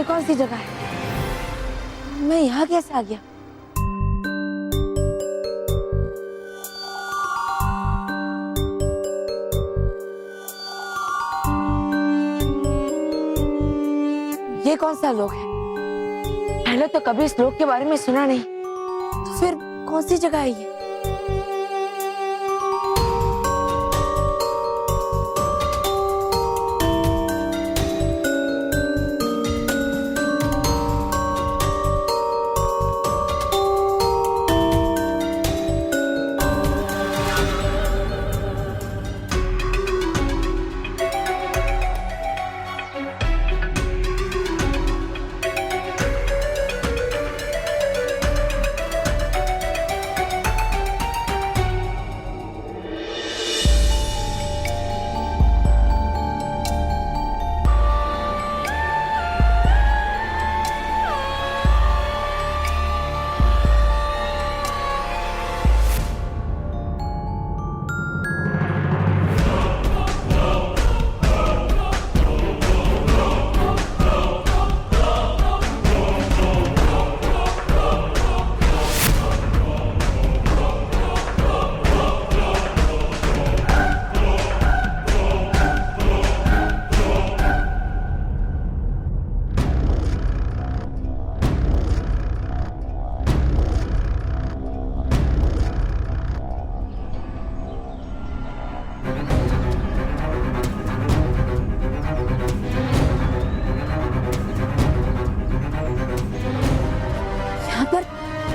कौन सी जगह है? मैं यहाँ कैसे आ गया? ये कौन सा लोग है? पहले तो कभी इस लोग के बारे में सुना नहीं, तो फिर कौन सी जगह है ये?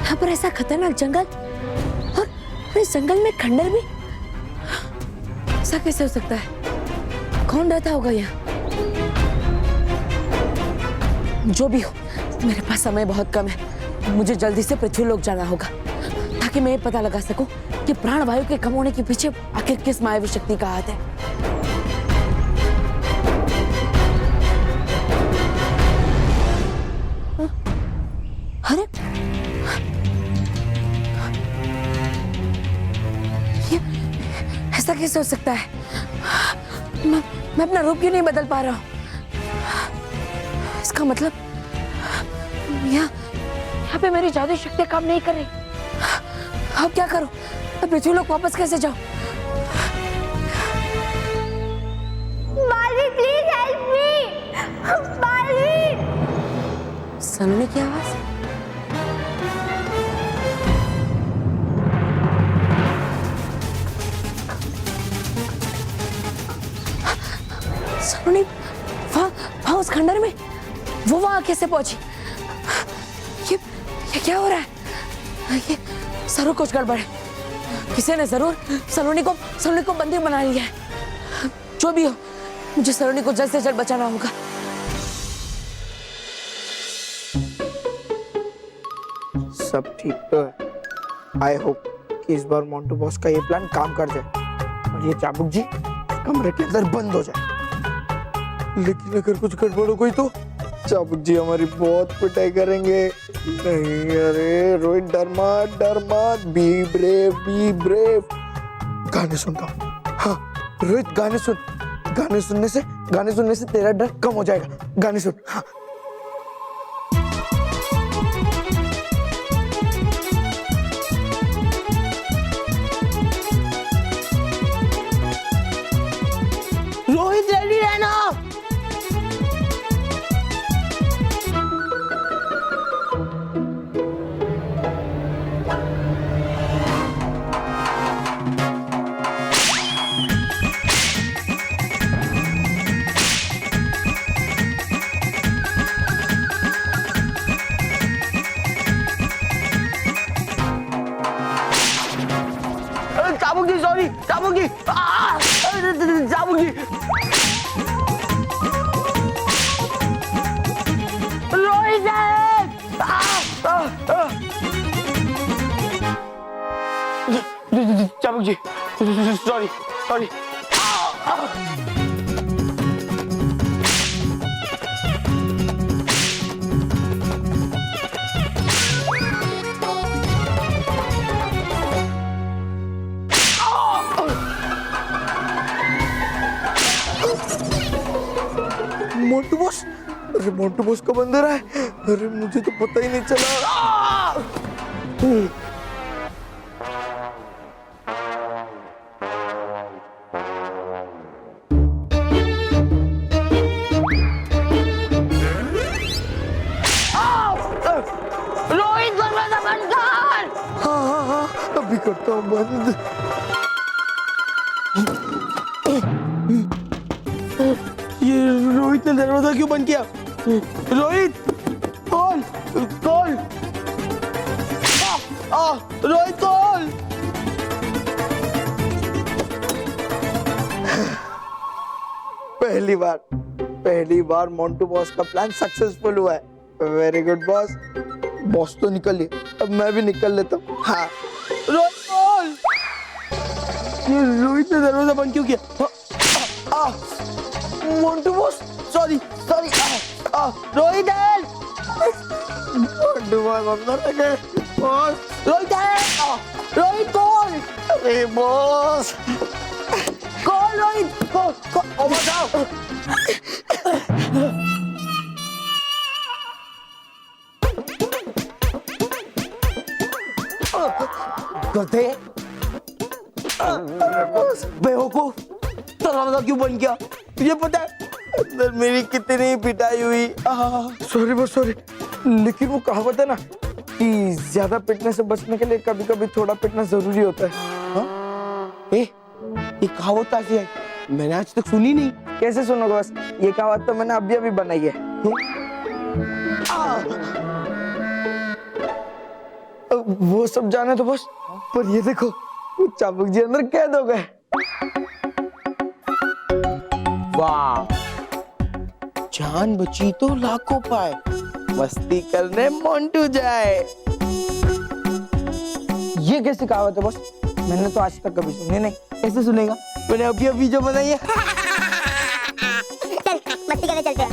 यहाँ पर ऐसा खतरनाक जंगल, और इस जंगल में खंडर भी? ऐसा कैसे हो सकता है? कौन रहता होगा यहाँ? जो भी हो, मेरे पास समय बहुत कम है। मुझे जल्दी से पृथ्वीलोक जाना होगा, ताकि मैं ये पता लगा सकूं कि प्राणवायु के कम होने के पीछे आखिर किस मायावी शक्ति का हाथ है। अरे ऐसा कैसे हो सकता है? मैं अपना रूप क्यों नहीं बदल पा रहा हूँ? इसका मतलब यहाँ पे मेरी जादुई शक्ति काम नहीं कर रही। अब क्या करूं? मैं पृथ्वीलोक वापस कैसे जाऊं? Baalveer, please help me. Baalveer. Saloni की आवाज? सलोनी वहां उस खंडर में, वो वहां कैसे पहुंची? ये क्या हो रहा है? ये जरूर कुछ गड़बड़ है। किसी ने जरूर सलोनी को बंदी बना लिया है। जो भी हो, मुझे सलोनी को जल्द से जल्द बचाना होगा। सब ठीक तो है। आई होप कि इस बार मोंटू बॉस का ये प्लान काम कर जाए और ये चाबुक जी कमरे के अंदर बंद हो जाए। लेकिन अगर कुछ गड़बड़ हो गई तो चाबुक जी हमारी बहुत पिटाई करेंगे। नहीं, अरे रोहित डर मत, बी ब्रेव। गाने सुनता हूँ। हाँ रोहित, गाने सुन। गाने सुनने से तेरा डर कम हो जाएगा। गाने सुन। हाँ रोहित, रेडी रहना। चाबुक जी, सॉरी, चाबुक जी, चाबुक जी, रोहित चाबुक जी, सॉरी। मोंटू बॉस, अरे मोंटू बॉस कब अंदर आए? अरे मुझे तो पता ही नहीं चला। रोहित दरवाजा बंद कर। हाँ, अभी करता हूँ बंद। ये रोहित ने दरवाजा क्यों बंद किया? रोहित, कौन कौन? रोहित कौन? पहली बार मोंटू बॉस का प्लान सक्सेसफुल हुआ है। Very good boss. बॉस तो निकल लिए, अब मैं भी निकल लेता हूँ। हाँ, रोहित कौन? ये रोहित ने दरवाजा बंद क्यों किया? Montu boss, sorry Rohit help. Montu boss अंदर आ गए। Boss, Rohit help. रोहित कौन? अरे बॉस, कौन रोहित? कौन? बचाओ। गधे, बेवकूफ, दरवाजा क्यों बंद किया? तुझे पता है अंदर मेरी कितनी पिटाई हुई? सॉरी बस सॉरी, लेकिन वो कहावत है ना कि ज्यादा पिटने से बचने के लिए कभी कभी थोड़ा पिटना जरूरी होता है। हाँ? ये कहावत कैसी है? मैंने आज तक सुनी नहीं। कैसे सुनोगे बस? ये कहावत तो मैंने अभी अभी बनाई है। वो सब जाने तो बस, पर ये देखो वो चाबुक जी अंदर कैद हो गए। वाह, जान बची तो लाखों पाए, मस्ती करने मोंटू जाए। ये कैसी कहावत है बॉस? मैंने तो आज तक कभी सुनी नहीं। कैसे सुनेगा? मैंने अभी अभी जो बनाई है। चल मस्ती करने चलते हैं।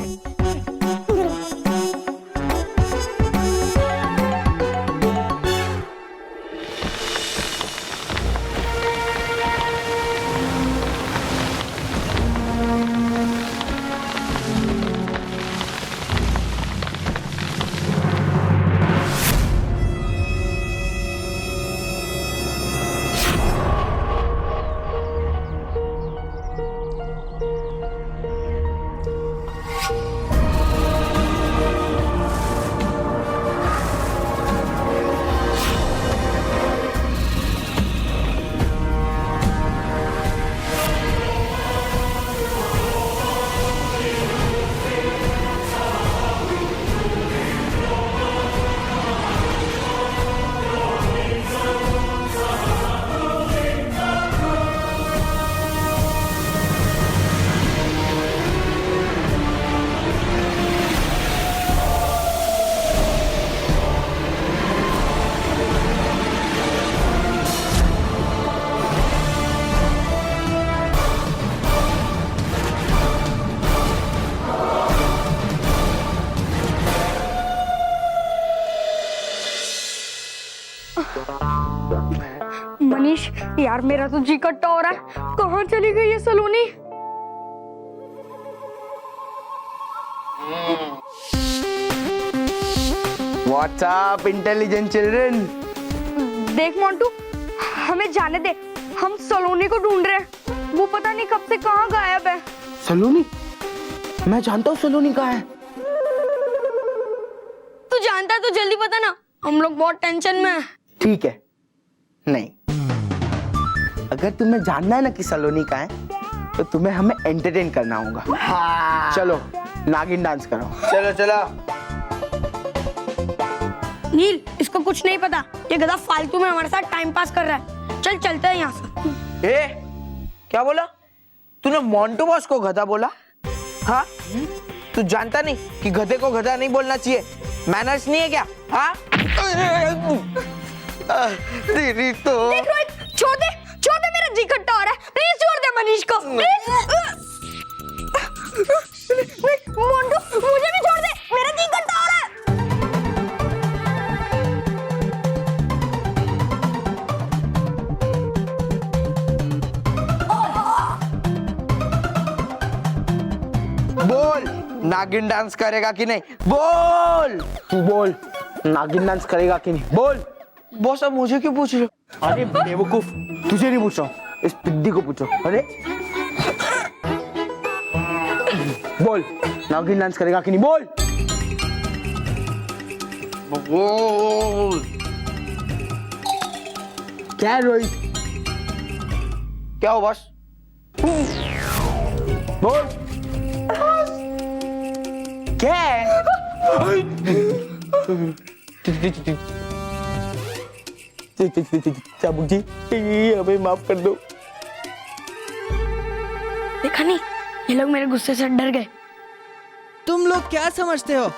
मनीष यार, मेरा तो जी कट्टा हो रहा है। कहाँ चली गई ये सलोनी? What's up, intelligent children? देख मोंटू, हमें जाने दे, हम सलोनी को ढूंढ रहे हैं। वो पता नहीं कब से कहाँ गायब है। सलोनी? मैं जानता हूँ सलोनी कहाँ है। तू जानता है तो जल्दी बता ना, हम लोग बहुत टेंशन में हैं। ठीक है, नहीं, अगर तुम्हें जानना है ना कि सलोनी कहाँ है तो तुम्हें हमें एंटरटेन करना होगा। हाँ। चलो नागिन डांस करो। चलो चलो। नील, इसको कुछ नहीं पता, ये गधा फालतू में हमारे साथ टाइम पास कर रहा है। चल चलते हैं यहाँ से। क्या बोला तूने? मोंटू बॉस को गधा बोला? हाँ, तू जानता नहीं कि गधे को गधा नहीं बोलना चाहिए? मैनर्स नहीं है क्या? हाँ, तेरी तो छोड़ दे, मेरा जी खट्टा हो रहा है। प्लीज छोड़ दे मनीष को, प्लीज। मोंटू, मुझे भी छोड़ दे, मेरा जी खट्टा हो रहा है। बोल नागिन डांस करेगा कि नहीं? बोल, तू बोल, नागिन डांस करेगा कि नहीं? बोल। बॉस अब मुझे क्यों पूछ रहे हो? अरे बेवकूफ, तुझे नहीं पूछ रहा हूँ, इस पिद्दी को पूछो। अरे बोल, नागिन डांस करेगा कि नहीं? बोल। बोल। क्या है रोहित? क्या हो बॉस? बोल। क्या है? चाबुक जी, हमें माफ कर दो। देखा नहीं, ये लोग मेरे गुस्से से डर गए। तुम लोग क्या समझते हो?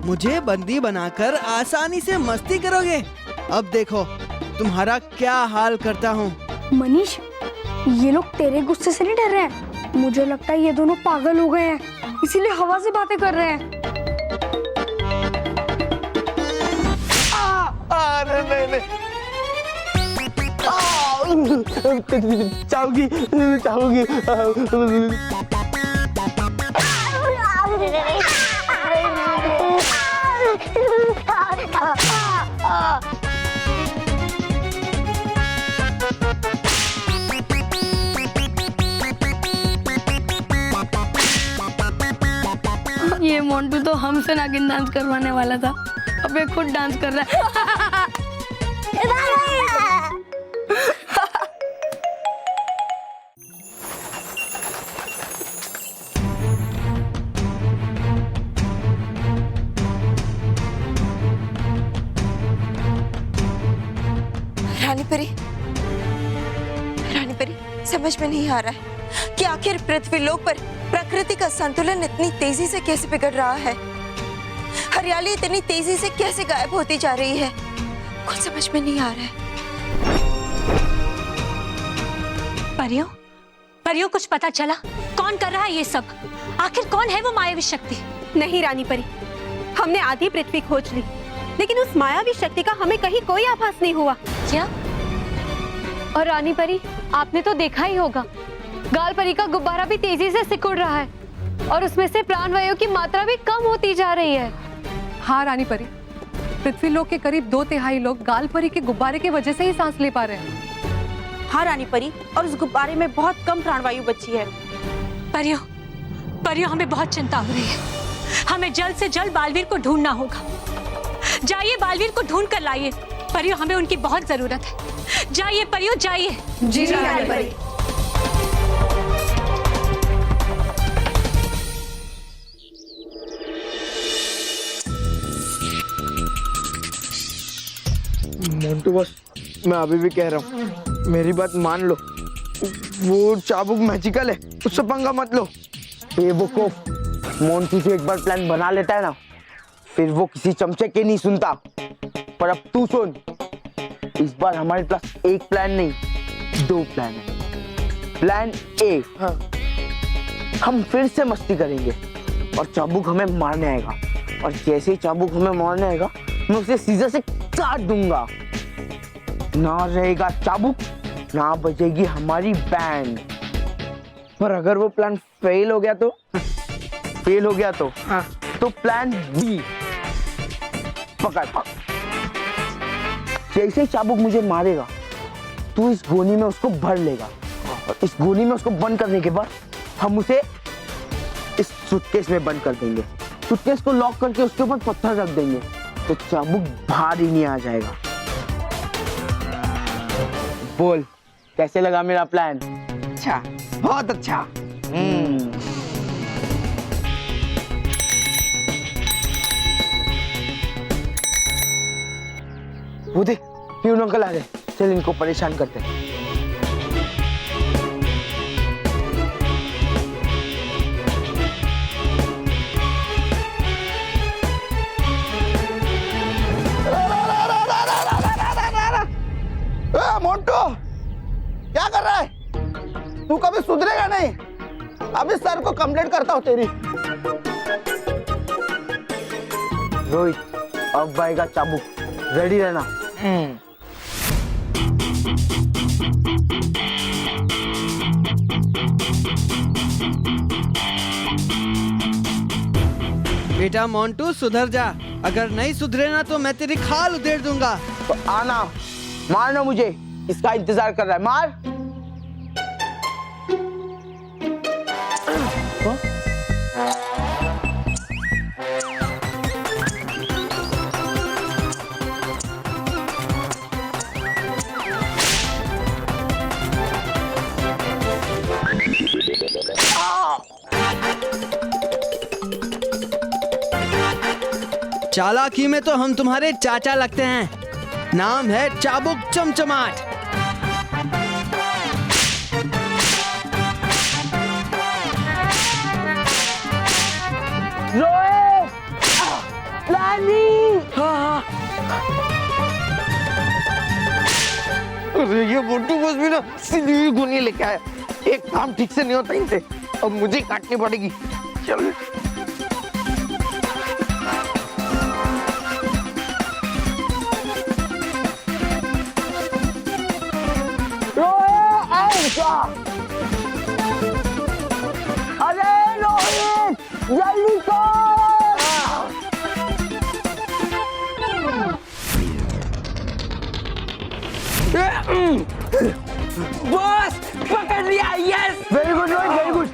मुझे बंदी बनाकर आसानी से मस्ती करोगे? अब देखो तुम्हारा क्या हाल करता हूँ। मनीष, ये लोग तेरे गुस्से से नहीं डर रहे हैं। मुझे लगता है ये दोनों पागल हो गए हैं, इसीलिए हवा से बातें कर रहे हैं। अरे नहीं। चाहूंगी। ये मोंटू तो हमसे नागिन डांस करवाने वाला था, अब ये खुद डांस कर रहा है। रानी परी, समझ में नहीं आ रहा है कि आखिर पृथ्वीलोक पर प्रकृति का संतुलन इतनी तेजी से कैसे बिगड़ रहा है। हरियाली इतनी तेजी से कैसे गायब होती जा रही है, कुछ समझ में नहीं आ रहा है। परियों, परियों कुछ पता चला? कौन कर रहा है ये सब? आखिर कौन है वो मायावी शक्ति? नहीं रानी परी, हमने आधी पृथ्वी खोज ली, लेकिन उस मायावी शक्ति का हमें कहीं कोई आभास नहीं हुआ। क्या? और रानी परी, आपने तो देखा ही होगा, गाल परी का गुब्बारा भी तेजी से सिकुड़ रहा है और उसमें से प्राणवायु की मात्रा भी कम होती जा रही है। हाँ रानी परी, पृथ्वीलोक के करीब 2/3 लोग गाल परी के गुब्बारे की वजह से ही सांस ले पा रहे हैं। हाँ रानी परी, और उस गुब्बारे में बहुत कम प्राणवायु बची है। परियों, परियों हमें बहुत चिंता हो रही है। हमें जल्द से जल्द बालवीर को ढूंढना होगा। जाइए, बालवीर को ढूंढ कर लाइए। परियों, हमें उनकी बहुत जरूरत है। जाइए परियों, जाइए। जी रानी परी। मोंटू बॉस, मैं अभी भी कह रहा हूँ, मेरी बात मान लो। वो चाबुक मैजिकल है, उससे पंगा मत लो। बेवकूफ, मोंटू जो एक बार प्लान बना लेता है ना, फिर वो किसी चमचे के नहीं सुनता। पर अब तू सुन, इस बार हमारे पास एक प्लान नहीं, 2 प्लान है। प्लान ए, हाँ। हम फिर से मस्ती करेंगे और चाबुक हमें मारने आएगा, और जैसे ही चाबुक हमें मारने आएगा, मैं उसे सीजर से काट दूंगा। ना रहेगा चाबुक, ना बजेगी हमारी बैंड। पर अगर वो प्लान फेल हो गया तो? फेल हो गया तो? हाँ। तो प्लान बी, पकड़। जैसे ही चाबुक मुझे मारेगा, तू इस गोनी में उसको भर लेगा, और इस गोनी में उसको बंद करने के बाद हम उसे इस सूटकेस में बंद कर देंगे। सूटकेस को लॉक करके उसके ऊपर पत्थर रख देंगे, तो चाबुक बाहर ही नहीं आ जाएगा। बोल, कैसे लगा मेरा प्लान? अच्छा, बहुत अच्छा। वो देख, प्यून अंकल आ गए। चल इनको परेशान करते हैं। मोंटू, क्या कर रहा है? तू कभी सुधरेगा नहीं। अभी सर को कंप्लेंट करता हूँ तेरी। रोहित, अब आएगा चाबुक, रेडी रहना। बेटा मोंटू सुधर जा, अगर नहीं सुधरे ना तो मैं तेरी खाल उधेड़ दूंगा। तो आना, मारना मुझे, इसका इंतजार कर रहा है, मार। चालाकी में तो हम तुम्हारे चाचा लगते हैं। नाम है चाबुक चमचमाट। अरे ये मोटू बस भी ना सीधी हुई गोली लेके आया। एक काम ठीक से नहीं होता इनसे, अब मुझे काटनी पड़ेगी। चल अरे रोहित, जल्दी कर। बस पकड़ लिया। Yes, very good Rohit, very good.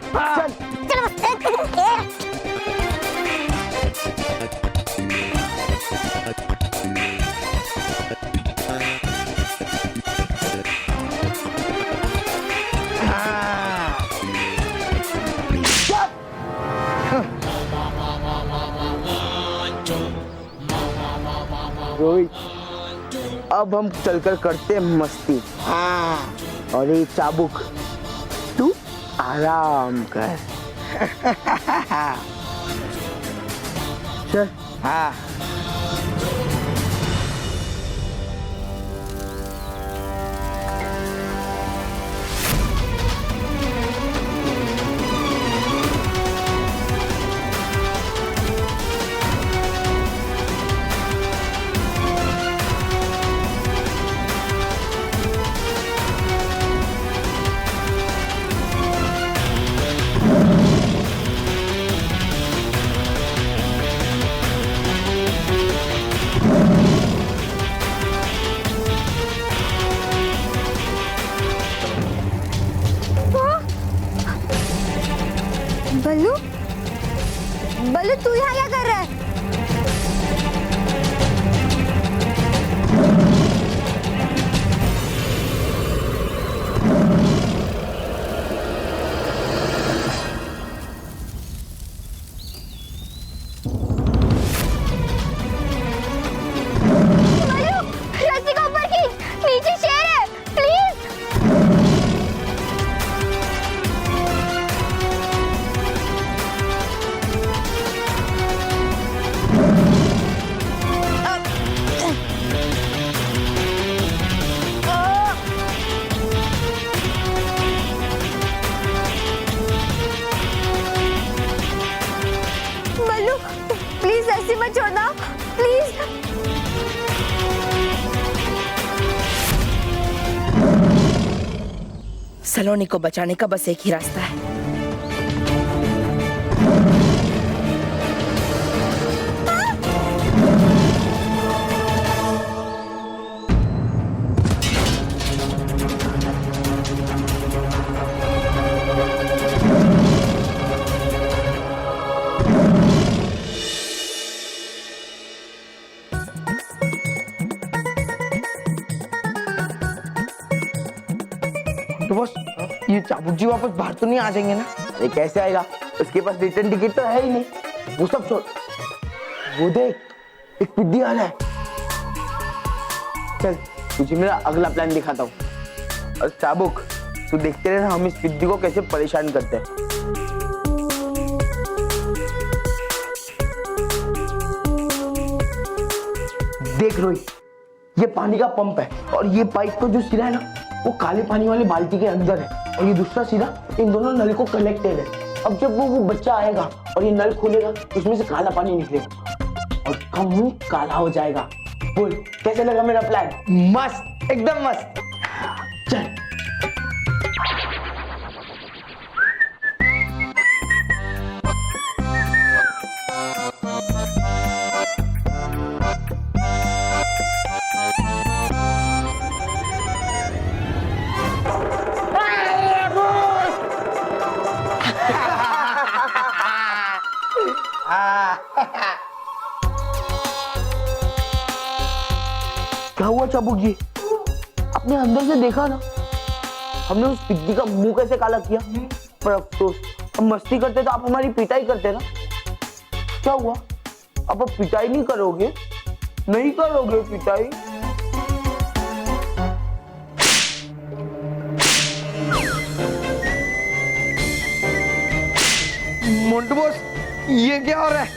चल रोहित, अब हम चलकर करते हैं मस्ती। और ये चाबुक तू आराम कर। चल। हाँ बल्लू, बल्लू तू यहाँ क्या कर रहा है? बल्लू, रस्सी को ऊपर खींच, नीचे शेर है, प्लीज। बल्लू प्लीज ऐसे मत छोड़ना, प्लीज। सलोनी को बचाने का बस एक ही रास्ता है। तो बस ये चाबुक जी वापस बाहर तो नहीं आ जाएंगे ना? अरे कैसे आएगा, उसके पास रिटर्न टिकट तो है ही नहीं। वो सब छोड़, वो देख एक पिद्दी आ रहा है। चल तुझे मेरा अगला प्लान दिखाता हूँ। और चाबुक तू देखते रहना हम इस पिद्दी को कैसे परेशान करते हैं। देख रोहित, ये पानी का पंप है और ये पाइप का जो सिरा है ना वो काले पानी वाले बाल्टी के अंदर है और ये दूसरा सिरा इन दोनों नल को कनेक्टेड है। अब जब वो बच्चा आएगा और ये नल खोलेगा इसमें से काला पानी निकलेगा और उसका मुंह काला हो जाएगा। बोल कैसे लगा मेरा प्लान? मस्त, एकदम मस्त। चल क्या हुआ चाबुक जी? अपने अंदर से देखा ना, हमने उस पिग्गी का मुंह कैसे काला किया। पर अफसोस, हम मस्ती करते तो आप हमारी पिटाई करते ना। क्या हुआ, अब पिटाई नहीं करोगे? नहीं करोगे पिटाई? मोंटू बॉस, ये क्या हो रहा है?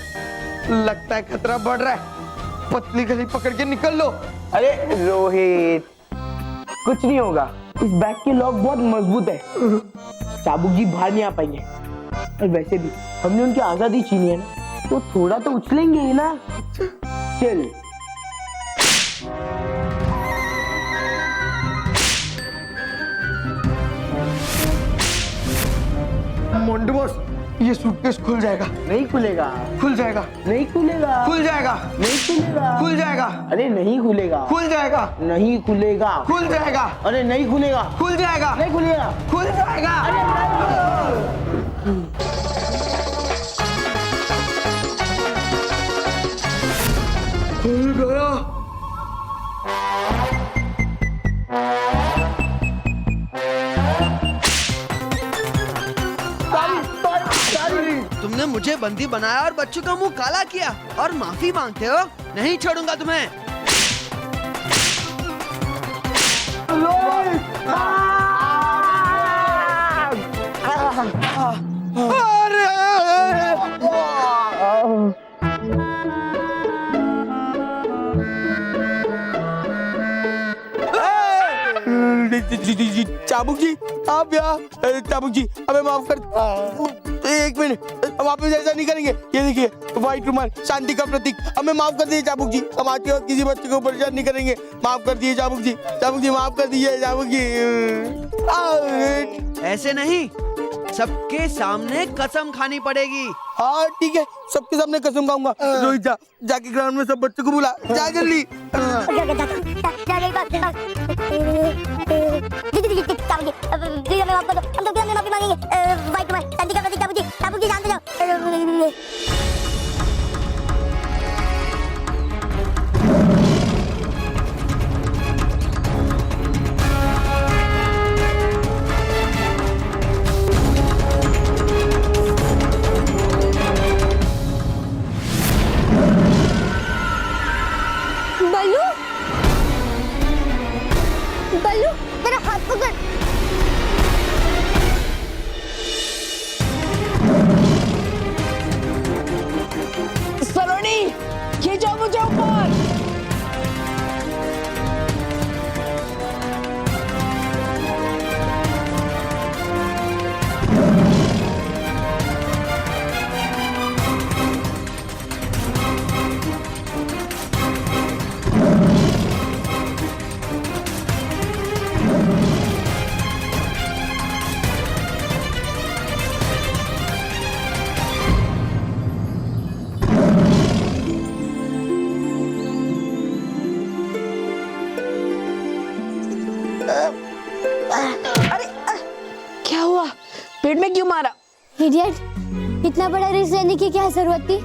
लगता है खतरा बढ़ रहा है। पतली गली पकड़ के निकल लो। अरे रोहित, कुछ नहीं होगा। इस बैग के लॉक बहुत मजबूत है, चाबुक जी बाहर नहीं आ पाएंगे। और वैसे भी हमने उनकी आजादी छीनी है ना, तो थोड़ा तो उछलेंगे ही ना। चल। मोंटू बॉस, ये सूटकेस खुल जाएगा। नहीं खुलेगा। खुल जाएगा। नहीं खुलेगा। खुल जाएगा। नहीं खुलेगा। खुल जाएगा। अरे नहीं खुलेगा। खुल जाएगा। नहीं खुलेगा। खुल जाएगा। अरे नहीं खुलेगा। खुल जाएगा। नहीं खुलेगा। खुल जाएगा। खुल गया। तुमने मुझे बंदी बनाया और बच्चों का मुंह काला किया और माफी मांगते हो? नहीं छोड़ूंगा तुम्हें। चाबुक जी, आप यहाँ। चाबुक जी, हमें माफ कर। एक मिनट, हम वापस ऐसा नहीं करेंगे। ये देखिए, व्हाइट रुमाल शांति का प्रतीक। हमें माफ कर दीजिए चाबुक जी। हम आज के वक्त किसी बच्चे को परेशान नहीं करेंगे। माफ कर दीजिए चाबुक जी। चाबुक जी, माफ कर दीजिए चाबुक जी। ऐसे नहीं, सबके सामने कसम खानी पड़ेगी। हाँ ठीक है, सबके सामने कसम खाऊंगा। रोहित जा, जाके ग्राउंड में सब बच्चों को बुला। जा जल्दी। बल्लू, बल्लू, मेरा हाथ पकड़। सलोनी, खींचो मुझे ऊपर। क्या हुआ? पेट में क्यों मारा? इडियट, इतना बड़ा रिस्क लेने की क्या जरूरत थी?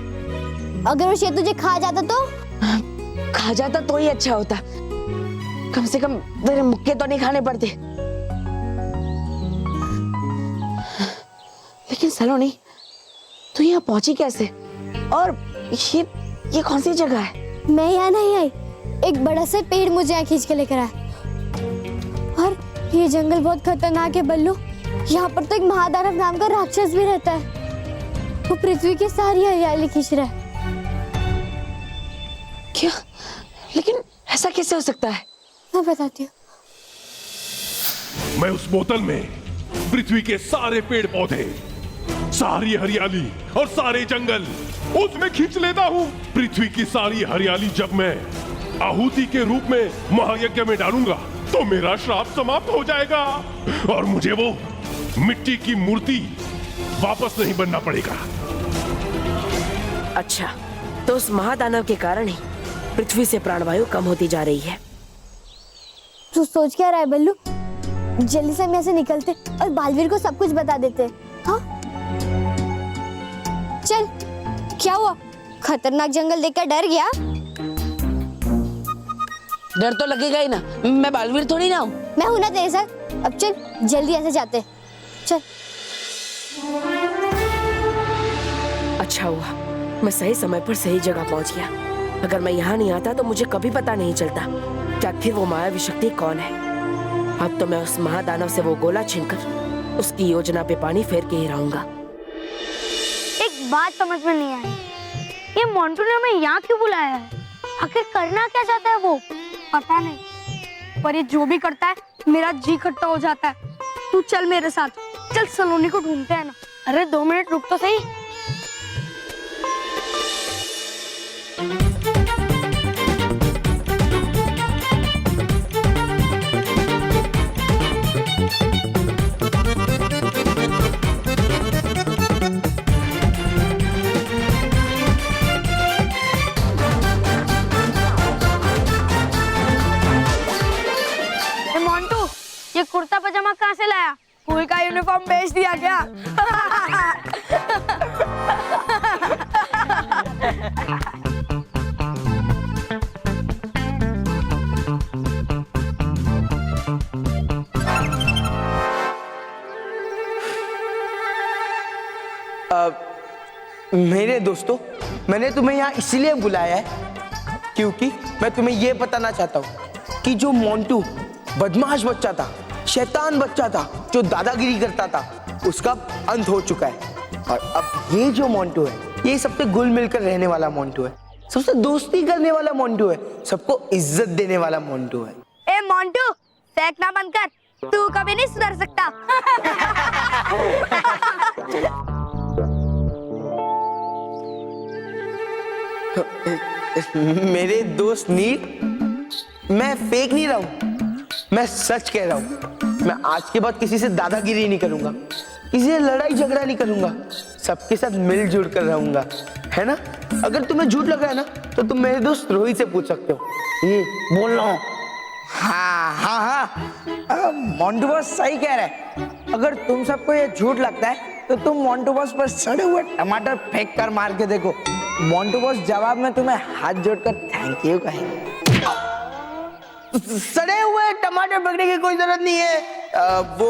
अगर वो शेर तुझे खा जाता तो? खा जाता तो ही अच्छा होता। कम से कम तेरे मुक्के तो नहीं खाने पड़ते। लेकिन सलोनी, तू यहाँ पहुंची कैसे? और ये कौन सी जगह है? मैं यहाँ नहीं आई, एक बड़ा सा पेड़ मुझे यहाँ खींच के लेकर आया। और ये जंगल बहुत खतरनाक है बल्लू। यहाँ पर तो एक महादानव नाम का राक्षस भी रहता है। वो पृथ्वी की सारी हरियाली खींच रहा है। क्या? लेकिन ऐसा कैसे हो सकता है? मैं बताती हूँ। मैं उस बोतल में पृथ्वी के सारे पेड़ पौधे, सारी हरियाली और सारे जंगल उसमें खींच लेता हूँ। पृथ्वी की सारी हरियाली जब मैं आहुति के रूप में महायज्ञ में डालूंगा तो मेरा श्राप समाप्त हो जाएगा और मुझे वो मिट्टी की मूर्ति वापस नहीं बनना पड़ेगा। अच्छा, तो उस महादानव के कारण ही पृथ्वी से प्राणवायु कम होती जा रही है। तू सोच क्या रहा है बल्लू? जल्दी से हम यहाँ से निकलते और बालवीर को सब कुछ बता देते। हाँ चल। क्या हुआ? खतरनाक जंगल देखकर डर गया? डर तो लगेगा ही ना, मैं बालवीर थोड़ी ना हूँ। मैं हूं ना तेरे साथ। अब चल जल्दी ऐसे जाते, चल। अच्छा हुआ मैं सही समय पर सही जगह पहुंच गया। अगर मैं यहाँ नहीं आता तो मुझे कभी पता नहीं चलता कि आखिर वो मायावी शक्ति कौन है। अब तो मैं उस महादानव से वो गोला छीनकर उसकी योजना पे पानी फेर के ही रहूंगा। एक बात समझ में नहीं आई, ये मोंटू ने हमें यहाँ क्यों बुलाया है? आखिर करना क्या चाहता है वो? पता नहीं, पर ये जो भी करता है मेरा जी खट्टा हो जाता है। तू चल मेरे साथ, चल सलोनी को ढूंढते हैं ना। अरे 2 मिनट रुक तो सही। मोंटू, ये कुर्ता पजामा कहाँ से लाया? स्कूल का यूनिफॉर्म बेच दिया क्या? मेरे दोस्तों, मैंने तुम्हें यहाँ इसलिए बुलाया है क्योंकि मैं तुम्हें ये बताना चाहता हूँ कि जो मोंटू बदमाश बच्चा था, शैतान बच्चा था, जो दादागिरी करता था, उसका अंत हो चुका है। और अब ये जो मोंटू है, ये सबसे घुल मिलकर रहने वाला मोंटू है, सबसे दोस्ती करने वाला मोंटू है, सबको इज्जत देने वाला मोंटू है। ए मोंटू, फेंकना बंद कर, तू कभी नहीं सुधर सकता। मेरे दोस्त नील, मैं फेक नहीं रहा हूं, मैं सच कह रहा हूं। मैं आज के बाद किसी से दादागिरी नहीं करूंगा, किसी से लड़ाई झगड़ा नहीं करूंगा, सबके साथ मिलजुल कर रहूंगा, है ना? अगर तुम्हें झूठ लग रहा है ना, तो तुम मेरे दोस्त रोहित से पूछ सकते हो। ये बोल रहा हूँ। हाँ हाँ हाँ, मोंटू बॉस सही कह रहे हैं। अगर तुम सबको ये झूठ लगता है तो तुम मोंटू बॉस पर सड़े हुए टमाटर फेंक कर मार के देखो। मोंटू बॉस जवाब में तुम्हें हाथ जोड़कर थैंक यू कहेंगे। सड़े हुए टमाटर पकड़ने की कोई जरूरत नहीं है। वो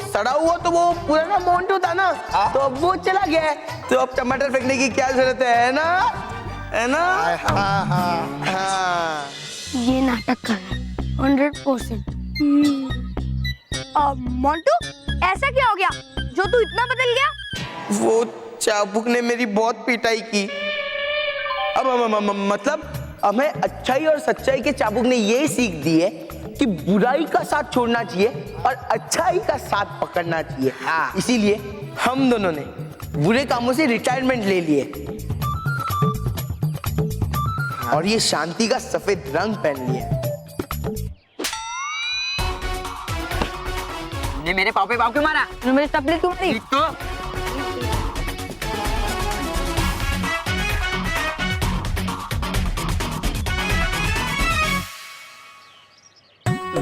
सड़ा हुआ तो वो पुराना मोंटू था ना, तो अब वो चला गया है, तो अब टमाटर फेंकने की क्या जरूरत है ना? है ना? हाँ हाँ हाँ। ये नाटक कर रहा है 100%। मोंटू, ऐसा क्या हो गया जो तू इतना बदल गया? वो चाबुक ने मेरी बहुत पिटाई की। अब मतलब हमें अच्छाई और सच्चाई के चाबुक ने ये सीख दी है कि बुराई का साथ छोड़ना चाहिए और अच्छाई का साथ पकड़ना चाहिए। हाँ, इसीलिए हम दोनों ने बुरे कामों से रिटायरमेंट ले लिए और ये शांति का सफेद रंग पहन लिया। ने मेरे पाँव पे पाँव क्यों मारा? मेरी चपली क्यों मारी?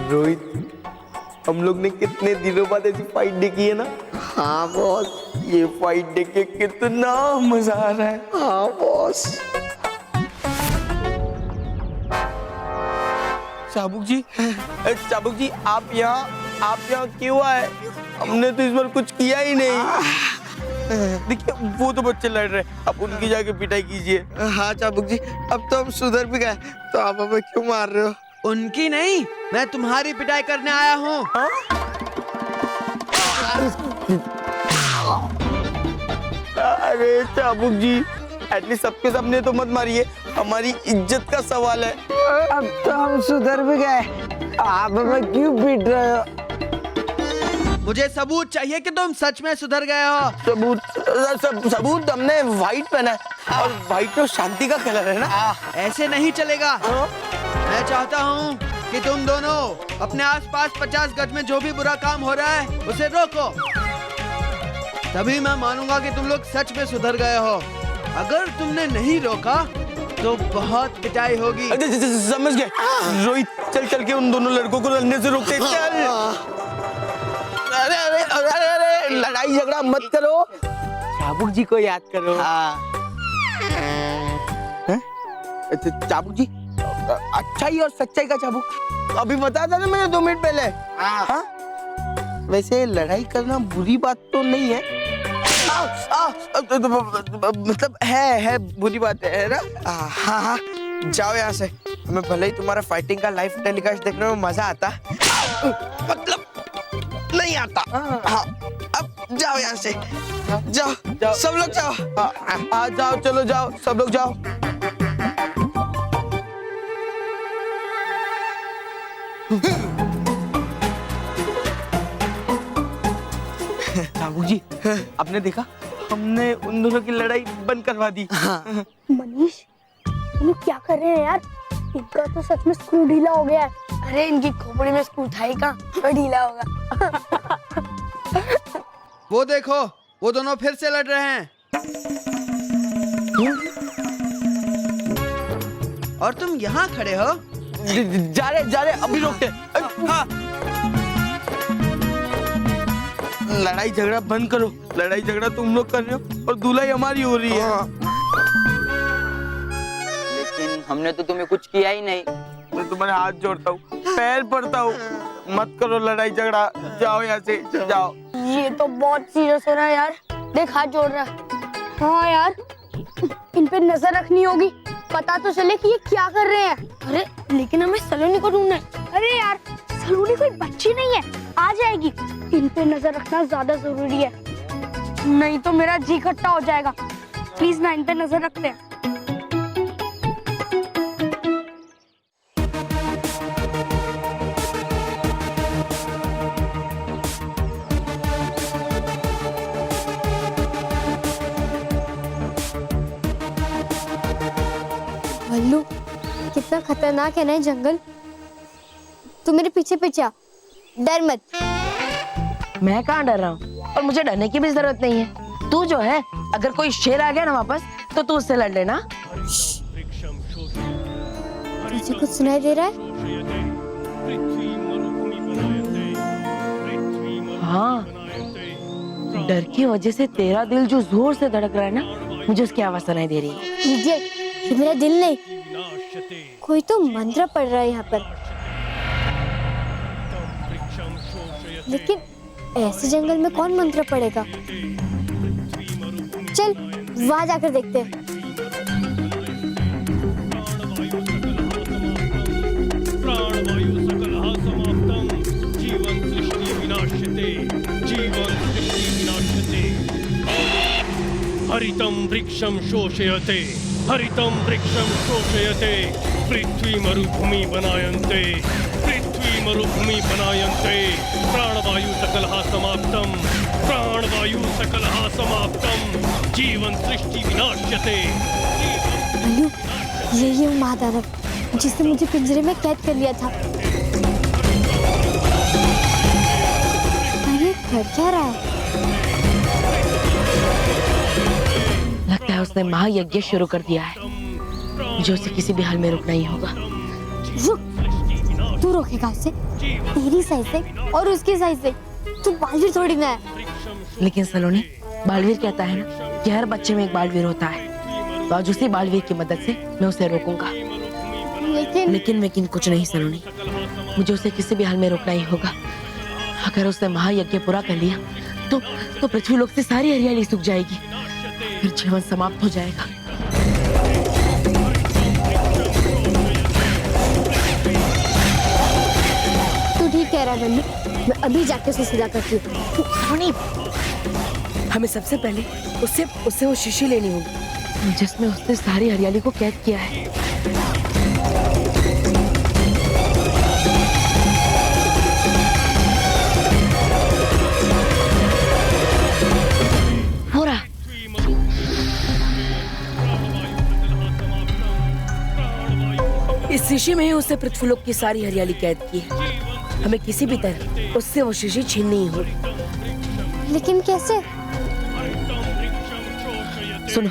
रोहित, हम लोग ने कितने दिनों बाद ऐसी फाइट देखी है ना? हाँ बॉस, ये फाइट देख के कितना मजा आ रहा है। हाँ बॉस। चाबुक जी, आप यहाँ क्यों आए? हमने तो इस बार कुछ किया ही नहीं। देखिए वो तो बच्चे लड़ रहे, अब उनकी जाके पिटाई कीजिए। हाँ चाबुक जी, अब तो हम सुधर भी गए, तो आप हमें क्यों मार रहे हो? उनकी नहीं, मैं तुम्हारी पिटाई करने आया हूँ। अरे चाबुक जी, एटलीस्ट सबके सामने तो मत मारिए, हमारी इज्जत का सवाल है। अब तो हम सुधर भी गए, आप हमें क्यों पीट रहे हो? मुझे सबूत चाहिए कि तुम सच में सुधर गए हो। सबूत हमने व्हाइट पहना है और व्हाइट तो शांति का कलर है ना। ऐसे नहीं चलेगा। मैं चाहता हूँ कि तुम दोनों अपने आसपास 50 गज में जो भी बुरा काम हो रहा है उसे रोको, तभी मैं मानूंगा कि तुम लोग सच में सुधर गए हो। अगर तुमने नहीं रोका तो बहुत पिटाई होगी। समझ गए रोहित, चल के उन दोनों लड़कों को लड़ने से रोकते। चल। अरे लड़ाई झगड़ा मत करो, चाबुक जी को याद करो। चाबुक जी, अच्छाई और सच्चाई का चाबुक अभी बताया था ना मैंने 2 मिनट पहले। हाँ वैसे लड़ाई करना बुरी बात तो नहीं है। मतलब है बुरी बात है ना। हाँ हाँ जाओ यहाँ से। हमें भले ही तुम्हारा फाइटिंग का लाइव टेलीकास्ट देखने में मजा आता, मतलब नहीं आता। हाँ अब जाओ यहाँ से, जाओ सब लोग जाओ। हाँ जाओ, चलो जाओ सब लोग जाओ। बाबू जी आपने देखा, हमने उन दोनों की लड़ाई बंद करवा दी। मनीष तुम क्या कर रहे हैं यार? इनका तो सच में स्क्रू ढीला हो गया है। अरे इनकी खोपड़ी में स्क्रू था ही कहाँ, तो ढीला होगा। वो देखो, वो दोनों फिर से लड़ रहे हैं। और तुम यहाँ खड़े हो? जा रहे अभी रोकते। हाँ लड़ाई झगड़ा बंद करो। लड़ाई झगड़ा तुम लोग कर रहे हो और धुलाई हमारी हो रही है। लेकिन हमने तो तुम्हें कुछ किया ही नहीं। मैं तुम्हारे हाथ जोड़ता हूँ, पैर पड़ता हूँ, मत करो लड़ाई झगड़ा। जाओ यहाँ से जाओ। ये तो बहुत सीरियस हो रहा है यार। देख हाथ जोड़ रहा है। हाँ यार इन पे नजर रखनी होगी, पता तो चले कि ये क्या कर रहे हैं। अरे लेकिन हमें सलोनी को ढूंढना है। अरे यार सलोनी कोई बच्ची नहीं है, आ जाएगी। इन पे नजर रखना ज्यादा जरूरी है, नहीं तो मेरा जी खट्टा हो जाएगा। प्लीज ना इन पे नजर रखते हैं। भल्लू कितना खतरनाक है ना ये जंगल। तू मेरे पीछे पीछे आ, डर मत। मैं कहाँ डर रहा हूँ, और मुझे डरने की भी जरूरत नहीं है। तू जो है, अगर कोई शेर आ गया ना वापस, तो तू उससे लड़ लेना। तुझे कुछ सुनाई दे रहा है? हाँ डर की वजह से तेरा दिल जो जोर से धड़क रहा है ना, मुझे उसकी आवाज सुनाई दे रही है। ये मेरा दिल नहीं, कोई तो मंत्र पढ़ रहा है यहाँ पर। लेकिन ऐसे जंगल में कौन मंत्र पढ़ेगा? चल वहां जाकर देखते हैं। हरितं वृक्षं शोषयते, हरितं वृक्षं शोषयते, पृथ्वी मरुभूमि बनायन्ते, पृथ्वी मरुभूमि बनायन्ते, प्राणवायु सकलः समाप्तं, प्राणवायु सकलः समाप्तं, जीवन सृष्टि विनाश्यते। भल्लू ये वो महादानव जिसने मुझे पिंजरे में कैद कर लिया था। अरे कर क्या रहा है? लगता है उसने महायज्ञ शुरू कर दिया है, जो उसे किसी भी हाल में रुकना ही होगा। रुक, तू रोकेगा उसे? तेरी साइज से और उसकी साइज से तू बालवीर थोड़ी ना है। लेकिन सलोनी, बालवीर कहता है ना कि हर बच्चे में एक बालवीर होता है, तो आज उसी बालवीर की मदद से मैं उसे रोकूंगा। लेकिन कुछ नहीं सलोनी, मुझे उसे किसी भी हाल में रोकना ही होगा। अगर उसने महायज्ञ पूरा कर लिया तो पृथ्वी लोक से सारी हरियाली सूख जाएगी, फिर जीवन समाप्त हो जाएगा। तू ठीक कह रहा है बल्लू, मैं अभी जाके उसे सीधा करती हूँ। हमें सबसे पहले उससे वो शीशी लेनी होगी जिसमें उसने सारी हरियाली को कैद किया है। हो रहा। इस शीशी में ही उसने पृथ्वीलोक की सारी हरियाली कैद की है। हमें किसी भी तरह उससे वो शीशी छीननी ही होगी। लेकिन कैसे? सुनो,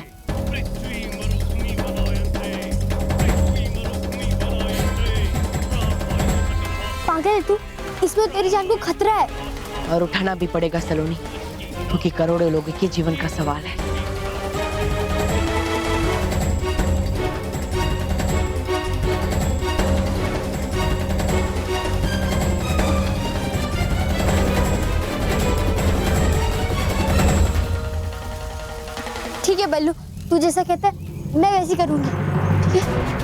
पागल है तू, इसमें तेरी जान को खतरा है। और उठाना भी पड़ेगा सलोनी, क्योंकि करोड़ों लोगों के जीवन का सवाल है। जैसा कहते हैं मैं वैसी करूंगी, ठीक है?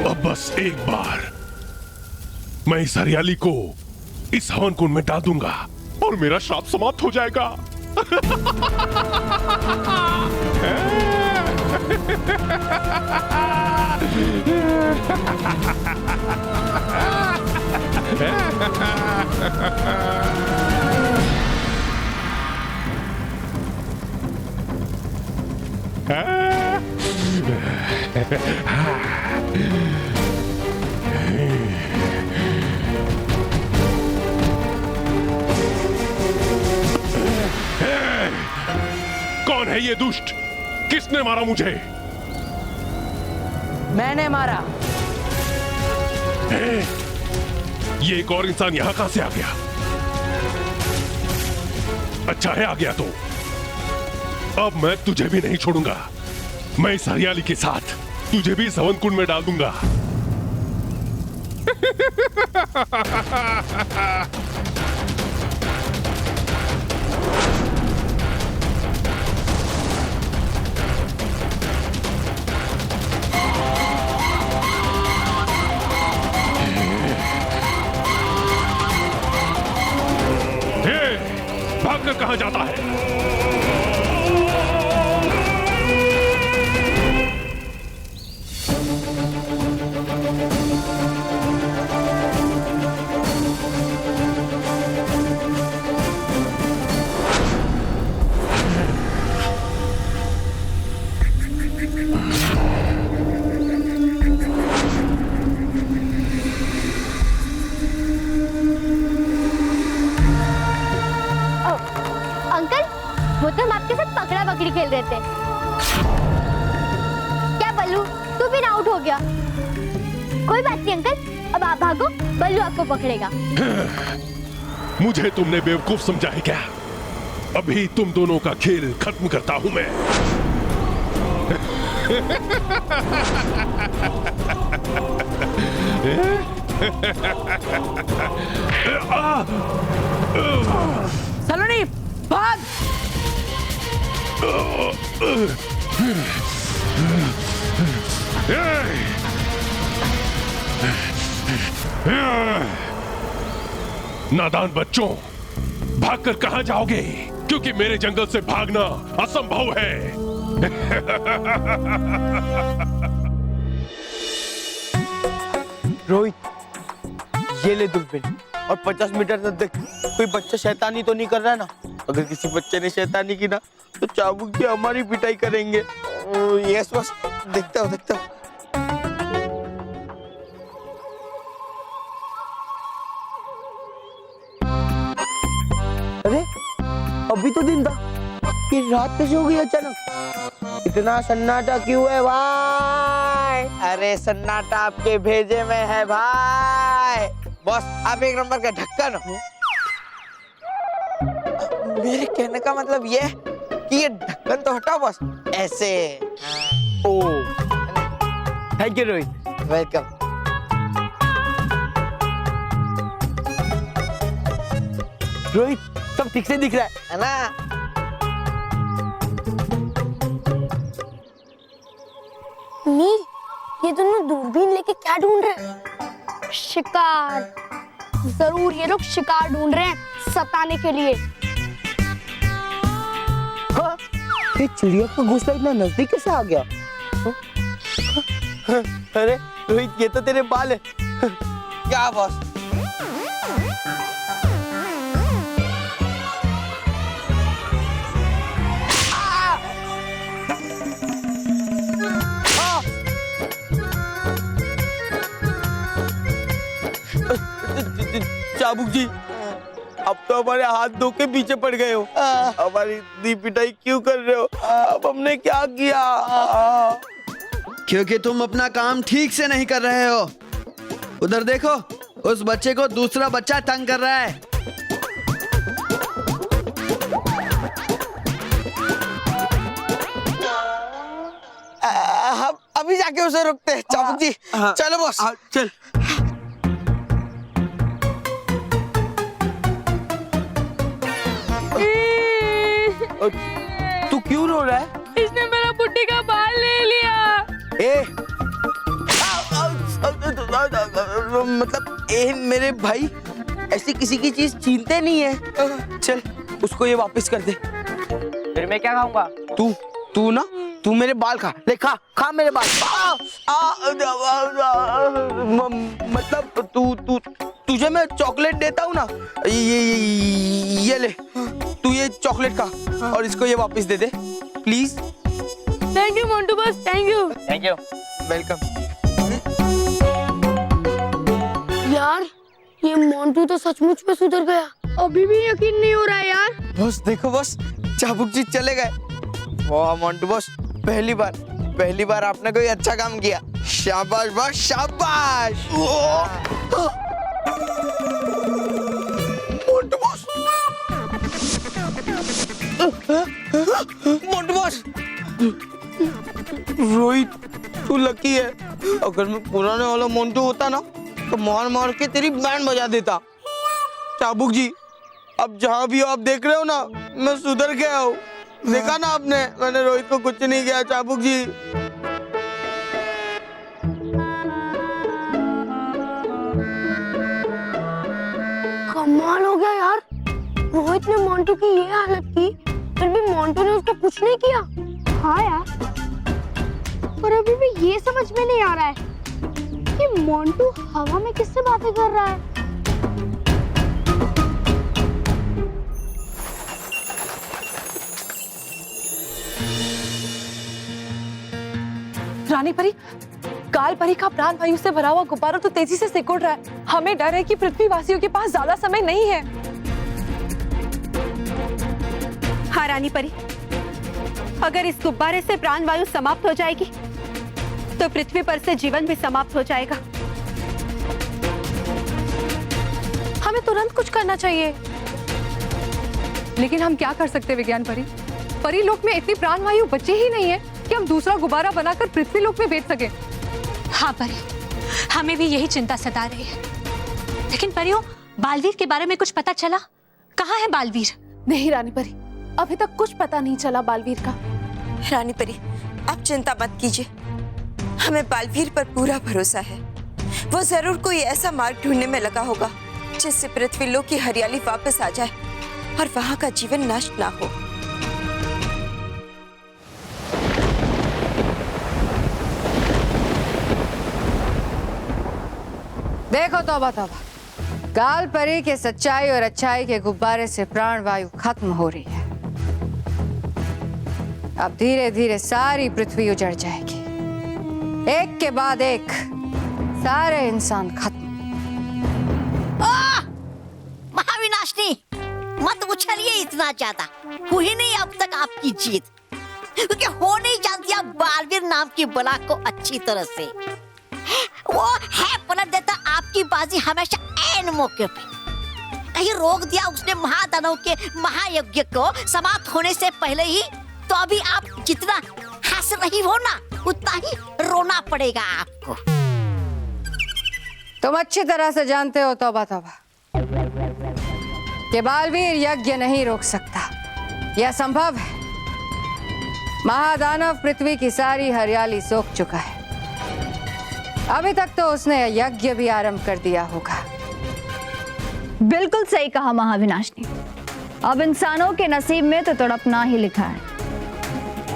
अब बस एक बार मैं इस हरियाली को इस हवन कुंड में डाल दूंगा और मेरा श्राप समाप्त हो जाएगा। कौन है ये दुष्ट? किसने मारा मुझे? मैंने मारा। ये एक और इंसान यहां कहां से आ गया? अच्छा है आ गया तो अब मैं तुझे भी नहीं छोड़ूंगा। मैं इस हरियाली के साथ तुझे भी इस हवन कुंड में डाल दूंगा। भागकर कहां जाता है? वो तो हम आपके साथ पकड़ा पकड़ी खेल रहे थे। क्या बल्लू तू भी आउट हो गया? कोई बात नहीं अंकल, अब आप भागो, बल्लू आपको पकड़ेगा। मुझे तुमने बेवकूफ समझा है क्या? अभी तुम दोनों का खेल खत्म करता हूं मैं। सलोनी भाग! नादान बच्चों, भागकर कहां जाओगे? क्योंकि मेरे जंगल से भागना असंभव है। रोहित, ये ले दूरबीन और 50 मीटर तक देख, कोई बच्चा शैतानी तो नहीं कर रहा ना? अगर किसी बच्चे ने शैतानी की ना तो चाबुक जी हमारी पिटाई करेंगे। यस बस, देखता हूँ देखता हूँ। अरे अभी तो दिन था, ये रात कैसे हो गई अचानक? इतना सन्नाटा क्यों है भाई? अरे सन्नाटा आपके भेजे में है भाई। बॉस आप एक नंबर का ढक्कन हो। मेरे कहने का मतलब ये कि ये ढक्कन तो हटाओ बस, ऐसे। Oh thank you Rohit, welcome. Rohit सब ठीक से दिख रहा है ना? नील, ये दोनों दूरबीन लेके क्या ढूंढ रहे हैं? शिकार। जरूर ये लोग शिकार ढूंढ रहे हैं सताने के लिए। हाँ, ये चिड़िया का घोंसला इतना नजदीक कैसे आ गया? अरे रोहित, ये तो तेरे बाल है। क्या बॉस? चाबुक जी, अब तो हमारे हाथ धो के पीछे पड़ गए हो। हमारी इतनी पिटाई क्यों कर रहे हो? अब हमने क्या किया? क्योंकि तुम अपना काम ठीक से नहीं कर रहे हो। उधर देखो, उस बच्चे को दूसरा बच्चा तंग कर रहा है। हम अभी जाके उसे रोकते हैं। चाबुक जी चलो बॉस। चल। तू क्यों रो रहा है? इसने मेरा बुड्ढी का बाल ले लिया। ए मतलब ए मेरे भाई ऐसी किसी की चीज छीनते नहीं है। चल उसको ये वापस कर दे। फिर मैं क्या खाऊंगा? तू मेरे बाल खा ले। खा मेरे बाल। मतलब तुझे मैं चॉकलेट देता हूँ ना, ये ले, तू ये चॉकलेट खा और इसको ये वापस दे दे please. Thank you Montu boss, thank you. Thank you. Welcome. यार ये मोंटू तो सचमुच में सुधर गया। अभी भी यकीन नहीं हो रहा है यार। बॉस देखो बॉस, चाबुक जी चले गए। वाह मोंटू बॉस, पहली बार आपने कोई अच्छा काम किया। शाबाश बॉस, शाबाश। Montu boss, Montu boss. रोहित तू लकी है। अगर मैं पुराने वाला मोंटू होता ना तो मार मार के तेरी बैंड बजा देता। चाबुक जी अब जहाँ भी हो आप देख रहे हो ना, मैं सुधर गया हूँ। देखा ना आपने, मैंने रोहित को कुछ नहीं किया। चाबुक जी कमाल हो गया यार। रोहित ने मोंटू की ये हालत की, फिर भी मोंटू ने उसको कुछ नहीं किया। हाँ यार, पर अभी भी ये समझ में नहीं आ रहा है कि मोंटू हवा में किससे बातें कर रहा है। रानी परी, काल परी का प्राण वायु से भरा हुआ गुब्बारा तो तेजी से सिकुड़ रहा है। हमें डर है कि पृथ्वी वासियों के पास ज्यादा समय नहीं है। हाँ रानी परी, अगर इस गुब्बारे से प्राण वायु समाप्त हो जाएगी तो पृथ्वी पर से जीवन भी समाप्त हो जाएगा। हमें तुरंत कुछ करना चाहिए। लेकिन हम क्या कर सकते विज्ञान परी? परी लोक में इतनी प्राण वायु बची ही नहीं है कि हम दूसरा गुब्बारा बनाकर पृथ्वी लोक में भेज सके। हाँ परी, हमें भी यही चिंता सता रही है। लेकिन परियों, बालवीर के बारे में कुछ पता चला? कहाँ है बालवीर? नहीं रानी परी, अभी तक कुछ पता नहीं चला बालवीर का। रानी परी आप चिंता मत कीजिए, हमें बालवीर पर पूरा भरोसा है। वो जरूर कोई ऐसा मार्ग ढूंढने में लगा होगा जिससे पृथ्वी लोक की हरियाली वापस आ जाए और वहां का जीवन नष्ट ना हो। देखो तौबा तौबा, काल परी के सच्चाई और अच्छाई के गुब्बारे से प्राण वायु खत्म हो रही है। अब धीरे धीरे सारी पृथ्वी उजड़ जाएगी, एक के बाद एक सारे इंसान खत्म। महाविनाशनी, मत उछलिए इतना ज्यादा। हुई नहीं अब तक आपकी जीत, क्योंकि हो नहीं जानती आप बालवीर नाम की बला को अच्छी तरह से। वो है पलट देता आपकी बाजी हमेशा ऐन मौके पे। कहीं रोक दिया उसने महादानव के महायज्ञ को समाप्त होने से पहले ही, तो अभी आप जितना हंस रही हो ना, उतना ही रोना पड़ेगा आपको। तुम अच्छी तरह से जानते हो तौबा तौबा कि बालवीर यज्ञ नहीं रोक सकता। यह संभव है। महादानव पृथ्वी की सारी हरियाली सोख चुका है। अभी तक तो उसने यज्ञ भी आरंभ कर दिया होगा। बिल्कुल सही कहा महाविनाशनी। अब इंसानों के नसीब में तो तड़पना ही लिखा है,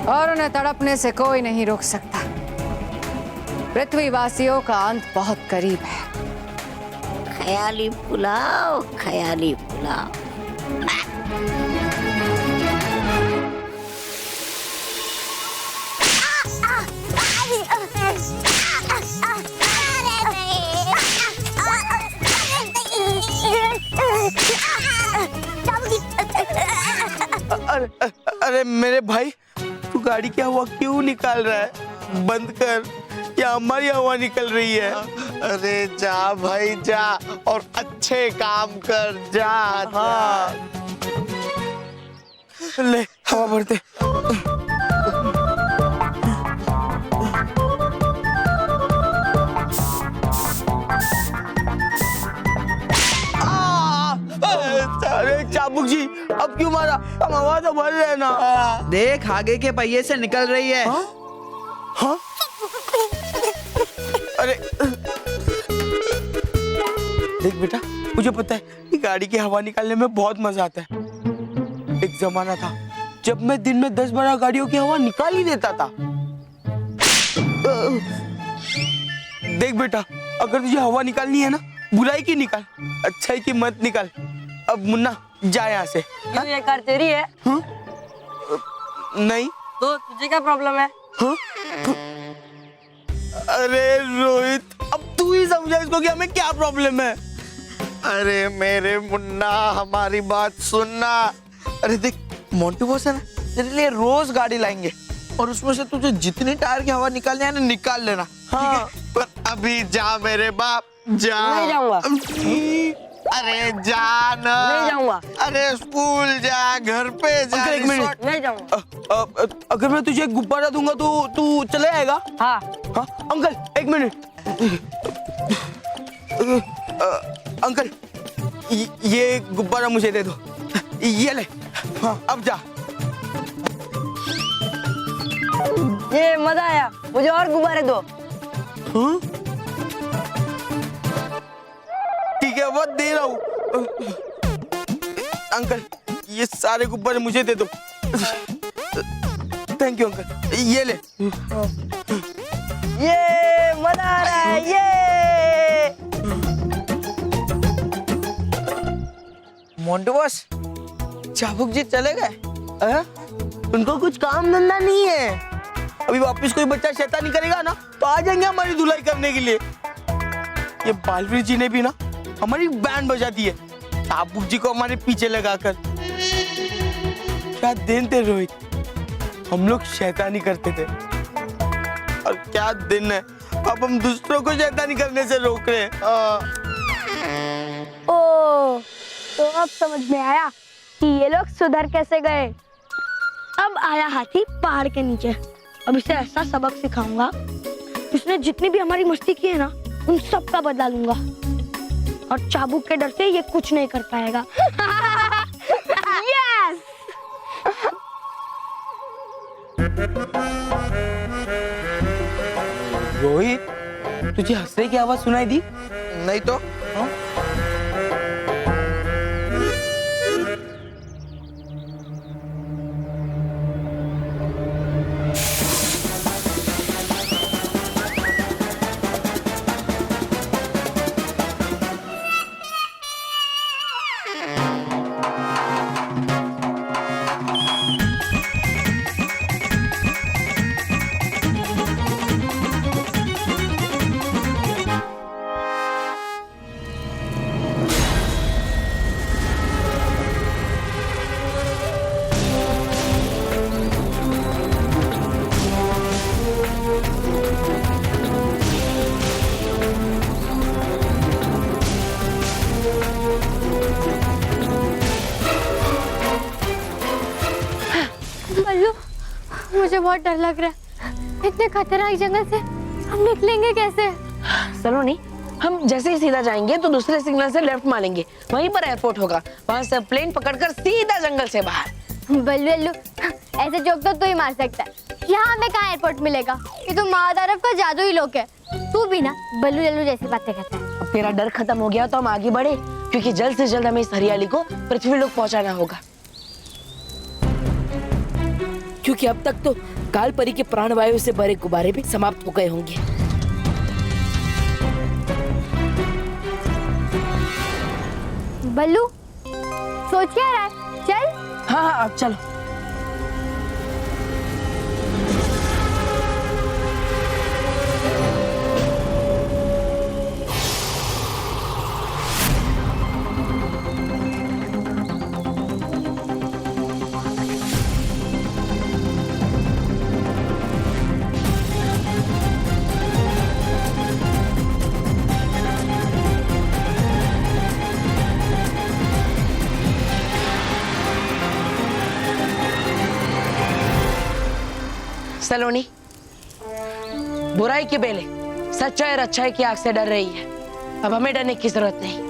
और उन्हें तड़पने से कोई नहीं रोक सकता। पृथ्वीवासियों का अंत बहुत करीब है। ख्याली पुलाव, ख्याली पुलाव। अरे मेरे भाई, तू गाड़ी क्या हुआ क्यों निकाल रहा है? बंद कर। या हमारी हवा निकल रही है? अरे जा भाई जा और अच्छे काम कर जा। हाँ। ले हवा भरते। अरे चाबुक जी अब क्यों मारा? हम हवा तो भर रहे हैं ना। देख आगे के पहिए से निकल रही है। हाँ? अरे देख बेटा, मुझे पता है कि गाड़ी की हवा निकालने में बहुत मजा आता है। एक जमाना था जब मैं दिन में 10-12 गाड़ियों की हवा निकाल ही देता था। देख बेटा, अगर तुझे हवा निकालनी है ना, बुराई की निकाल, अच्छाई की मत निकाल। अब मुन्ना जा यहाँ से। क्यों ये कार तेरी है? हाँ? नहीं तो तुझे क्या प्रॉब्लम है? हाँ? अरे रोहित, अब तू ही समझा इसको कि हमें क्या प्रॉब्लम है। अरे मेरे मुन्ना हमारी बात सुनना। अरे देख मोंटू बॉस है ना, तेरे लिए रोज गाड़ी लाएंगे और उसमें से तुझे जितनी टायर की हवा निकालनी है ना निकाल लेना। हाँ। ठीक है? पर अभी जा मेरे बाप जा। नहीं जाऊंगा। अरे जा ना। नहीं जाऊंगा। अरे स्कूल जा, घर पे जा। अंकल, एक मिनट। रिसोर्ट- नहीं जाऊंगा। अगर मैं तुझे एक गुब्बारा दूंगा तो तू चले आएगा? हाँ। हाँ अंकल एक मिनट। अंकल ये गुब्बारा मुझे दे दो। ये ले। हाँ अब जा। ये मजा आया, मुझे और गुब्बारे दो। हाँ? ठीक है वो दे रहा हूँ। अंकल ये सारे गुब्बारे मुझे दे दो। थैंक यू अंकल, ये ले। ये मजा आ रहा है, ये। मोंटू बॉस, चाबुक जी चले गए? उनको कुछ काम धंधा नहीं है। अभी वापस कोई बच्चा शैतानी करेगा ना तो आ जाएंगे हमारी धुलाई करने के लिए। ये बालवीर जी ने भी ना हमारी बैंड बजा दी है, चाबुक जी को हमारे पीछे लगाकर। क्या दिन थे रोहित, हम लोग शैतानी करते थे। और क्या दिन है, अब हम दूसरों को शैतानी करने से रोक रहे हैं। ओ, तो अब समझ में आया कि ये लोग सुधर कैसे गए। अब आया हाथी पहाड़ के नीचे। अब इसे ऐसा सबक सिखाऊंगा, इसने जितनी भी हमारी मस्ती की है ना, उन सब का बदला लूंगा। और चाबुक के डर से ये कुछ नहीं कर पाएगा। यस! रोहित, तुझे हंसने की आवाज सुनाई दी? नहीं तो। हाँ? मुझे बहुत डर लग रहा है। इतने खतरनाक जंगल से हम निकलेंगे कैसे? सलोनी, हम जैसे ही सीधा जाएंगे तो दूसरे सिग्नल से लेफ्ट मारेंगे, वहीं पर एयरपोर्ट होगा। वहां से प्लेन पकड़कर सीधा जंगल से बाहर। बल्लू ऐसे जोक तो तू ही मार सकता है। यहाँ हमें कहाँ एयरपोर्ट मिलेगा? ये तो महादारव का जादू ही लोग है। तू भी ना बल्लू जल्लू जैसी बातें करता है। अब तेरा डर खत्म हो गया तो हम आगे बढ़े, क्योंकि जल्द से जल्द हमें इस हरियाली को पृथ्वी लोक पहुंचाना होगा। क्योंकि अब तक तो काल परी के प्राणवायु से भरे गुब्बारे भी समाप्त हो गए होंगे। बल्लू सोच क्या रहा है? चल। हाँ अब चलो। सलोनी, बुराई की बेले सच्चाई और अच्छाई की आग से डर रही है। अब हमें डरने की जरूरत नहीं।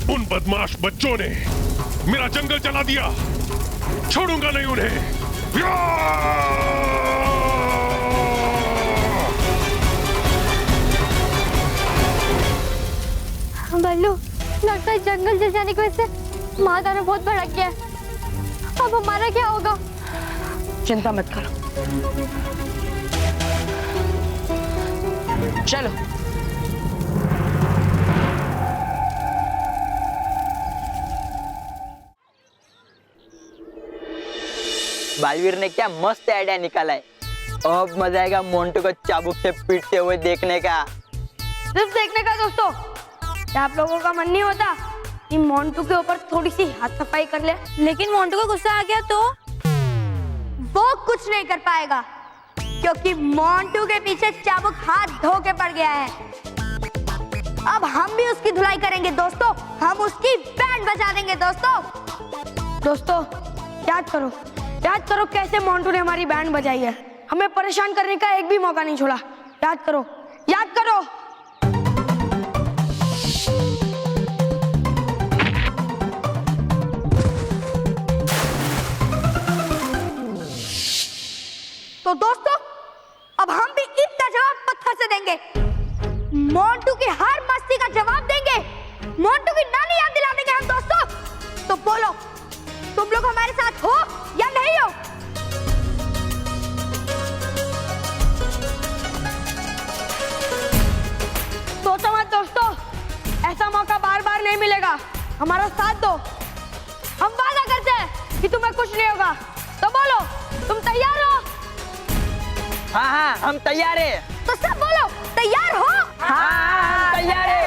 उन बदमाश बच्चों ने मेरा जंगल जला दिया, छोड़ूंगा नहीं उन्हें। बल्लू, लगता है जंगल जल जाने की वजह से महादानव बहुत भड़क गया है। अब हमारा क्या होगा? चिंता मत करो, चलो। बालवीर ने क्या मस्त आइडिया निकाला है। अब मजा आएगा मोंटू को चाबुक से पीटते हुए देखने का। सिर्फ देखने का दोस्तों, क्या आप लोगों का मन नहीं होता कि मोंटू के ऊपर थोड़ी सी हाथ सफाई कर ले? लेकिन मोंटू को गुस्सा आ गया तो वो कुछ नहीं कर पाएगा, क्योंकि मोंटू के पीछे चाबुक हाथ धो के पड़ गया है। अब हम भी उसकी धुलाई करेंगे दोस्तों, हम उसकी बैंड बजा देंगे दोस्तों। दोस्तों याद करो कैसे मोंटू ने हमारी बैंड बजाई है। हमें परेशान करने का एक भी मौका नहीं छोड़ा। याद करो। तो दोस्तों, अब हम भी इसका जवाब पत्थर से देंगे। मोंटू की हर मस्ती का जवाब देंगे। मोंटू की नानी याद दिला देंगे हम दोस्तों। तो बोलो, तुम लोग हमारे साथ हो या नहीं हो? सोचो मत दोस्तों, ऐसा मौका बार बार नहीं मिलेगा। हमारा साथ दो, हम वादा करते हैं कि तुम्हें कुछ नहीं होगा। तो बोलो, तुम तैयार हो? हाँ, हम तैयार हैं। तो सब बोलो, तैयार हो? हाँ, हम तैयार हैं।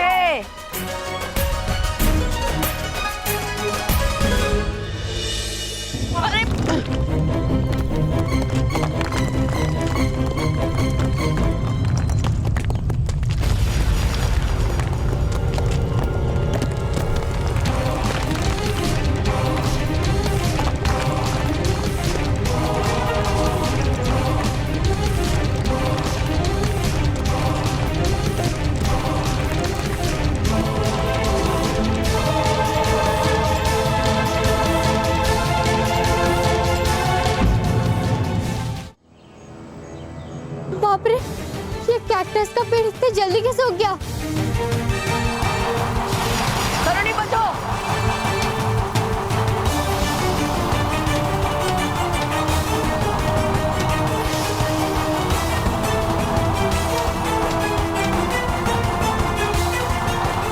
बाप रे, ये कैक्टस का पेड़ इतनी जल्दी कैसे उग गया? सलोनी बचो!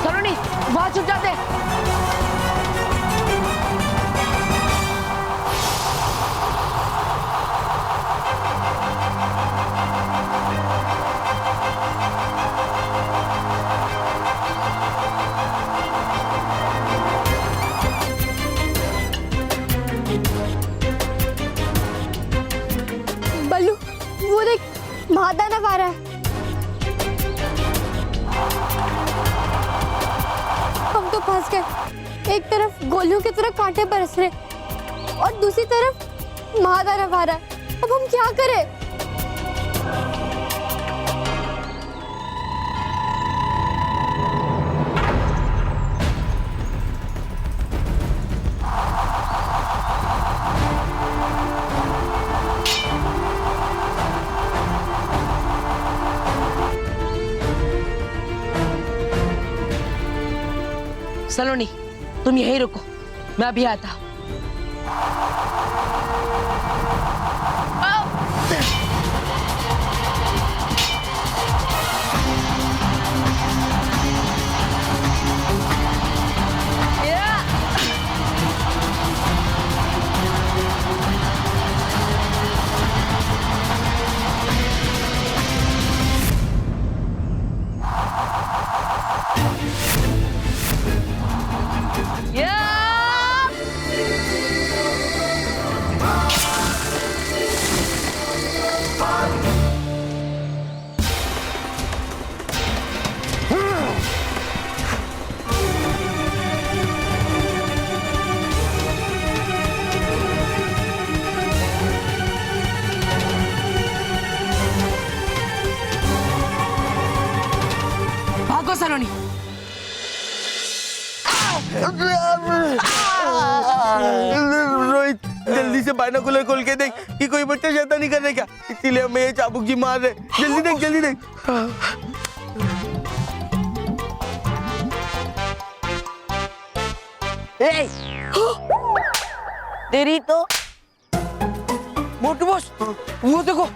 सलोनी, वहां छुप जाते। बल्लू, वो देख, महादानव आ रहा है। हम तो फंस गए। एक तरफ गोलियों की तरह कांटे बरस रहे और दूसरी तरफ महादानव आ रहा है। अब हम क्या करें? सलोनी, तुम यहीं रुको, मैं अभी आता हूँ। रोहित जल्दी से बाइनोकुलर खोल के देख कि कोई बच्चा शैतानी कर रहा है क्या, इसीलिए हमें ये चाबुक जी मार रहे। जल्दी देख जल्दी देख। तेरी तो मोटू बॉस, वो देखो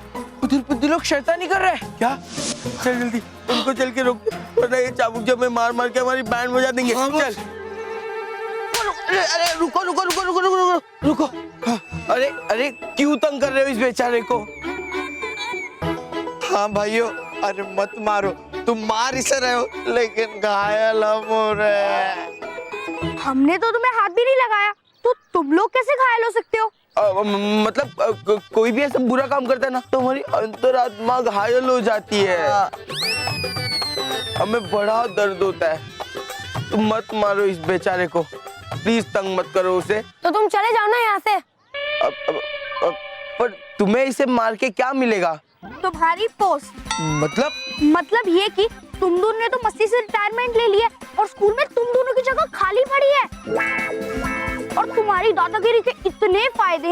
उधर पे लोग शैतानी कर रहे हैं। क्या? चल जल्दी उनको चल के रोक, वरना ये चाबुक जब में मार मार के हमारी बैंड बजा देंगे। चल। अरे रुको रुको रुको रुको रुको रुको। अरे अरे क्यों तंग कर रहे हो इस बेचारे को? हाँ भाइयों, अरे मत मारो, तुम मार इसे रहे हो लेकिन घायल हम हो रहे हैं। हमने तो तुम्हें हाथ भी नहीं लगाया, तो तुम लोग कैसे घायल हो सकते हो? मतलब कोई भी ऐसा बुरा काम करता है ना तो हमारी अंतरात्मा घायल हो जाती है, हमें बड़ा दर्द होता है। तुम मत मारो इस बेचारे को, प्लीज तंग मत करो उसे। तो तुम चले जाओ ना यहाँ से। पर तुम्हें इसे मार के क्या मिलेगा? तुम्हारी पोस्ट। मतलब ये कि तुम दोनों ने तो मस्ती से रिटायरमेंट ले लिया और स्कूल में तुम दोनों की जगह खाली पड़ी है। और तुम्हारी दादागिरी के इतने फायदे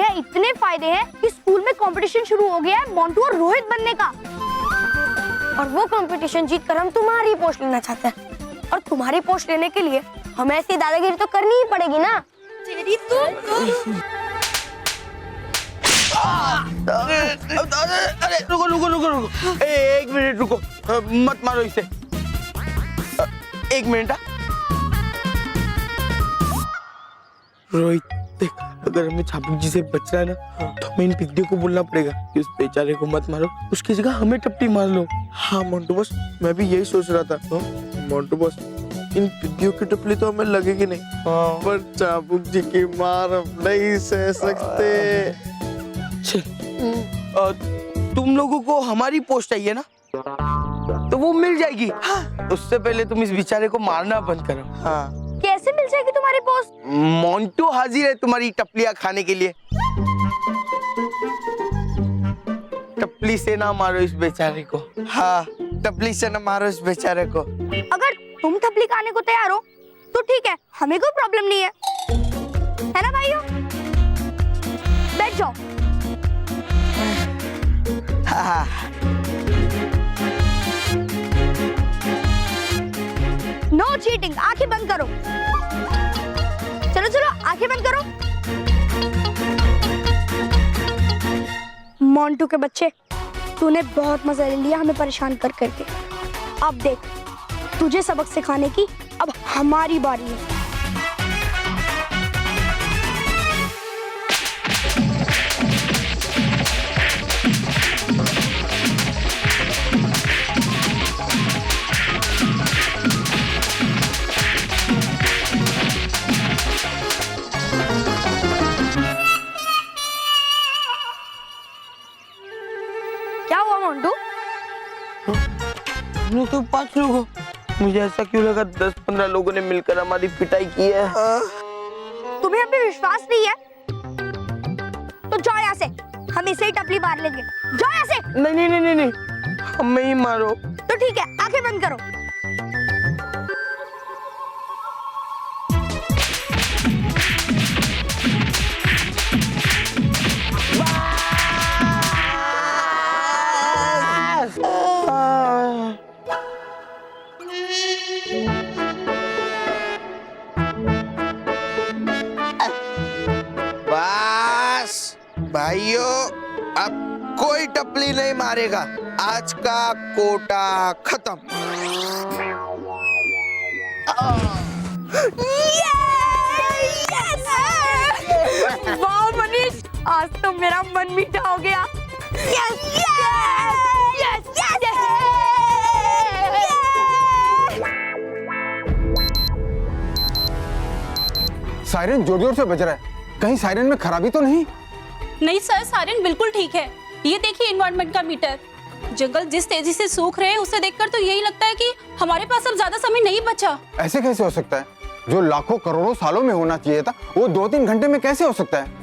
हैं कि स्कूल में कंपटीशन शुरू हो गया है मोंटू और रोहित बनने का। और वो कंपटीशन जीतकर हम तुम्हारी पोस्ट लेना चाहते हैं। और तुम्हारी पोस्ट लेने के लिए हमें ऐसी दादागिरी तो करनी ही पड़ेगी ना। तेरी अरे रुको रुको रुको रुको, एक मिनट रुको, मत मारो इसे। एक मिनट। रोहित देख, अगर हमें चाबुक जी से बचना है ना तो हमें इन पिद्दियों को बोलना पड़ेगा कि उस बेचारे को मत मारो, उसकी जगह हमें टपटी मार लो। हाँ मोंटू बॉस, मैं भी यही सोच रहा था। मोंटू बॉस, इन पिद्दियों की टपली तो हमें लगेगी नहीं, पर चाबुक जी की मार हम नहीं सह सकते। तुम लोगों को हमारी पोस्ट चाहिए ना, तो वो मिल जाएगी। हाँ। उससे पहले तुम इस बेचारे को मारना बंद करो। हाँ। कैसे मिल जाएगी तुम्हारी पोस्ट? मोंटू हाजिर है तुम्हारी टपलियां खाने के लिए। टपली से ना मारो इस बेचारे को। हाँ, टपली से ना मारो इस बेचारे को। अगर तुम टपली खाने को तैयार हो तो ठीक है, हमें कोई प्रॉब्लम नहीं है ना भाइयों? बैठ जाओ। हाँ। नो चीटिंग, आंखें बंद करो। चलो चलो आंखें बंद करो। मोंटू के बच्चे, तूने बहुत मजा ले लिया हमें परेशान कर करके। अब देख, तुझे सबक सिखाने की अब हमारी बारी है। क्या हुआ मोंटू? हम लोग तो 5 लोग हो, मुझे ऐसा क्यों लगा 10-15 लोगों ने मिलकर हमारी पिटाई की है। तुम्हें अभी विश्वास नहीं है तो जाओ यहाँ से, हम इसे ही टपली मार लेंगे। जाओ यहाँ से। नहीं नहीं नहीं नहीं, हमें ही मारो। तो ठीक है, आंखें बंद करो। बस भाइयों, अब कोई टपली नहीं मारेगा, आज का कोटा खत्म। वाह मनीष, आज तो मेरा मन मीठा हो गया। Yes yes yes yes. Siren जोर जोर से बज रहा है, कहीं सायरन में खराबी तो नहीं? नहीं सर, सायरन बिल्कुल ठीक है। ये देखिए एनवायरनमेंट का मीटर। जंगल जिस तेजी से सूख रहे हैं उसे देखकर तो यही लगता है कि हमारे पास अब ज्यादा समय नहीं बचा। ऐसे कैसे हो सकता है? जो लाखों करोड़ों सालों में होना चाहिए था वो 2-3 घंटे में कैसे हो सकता है?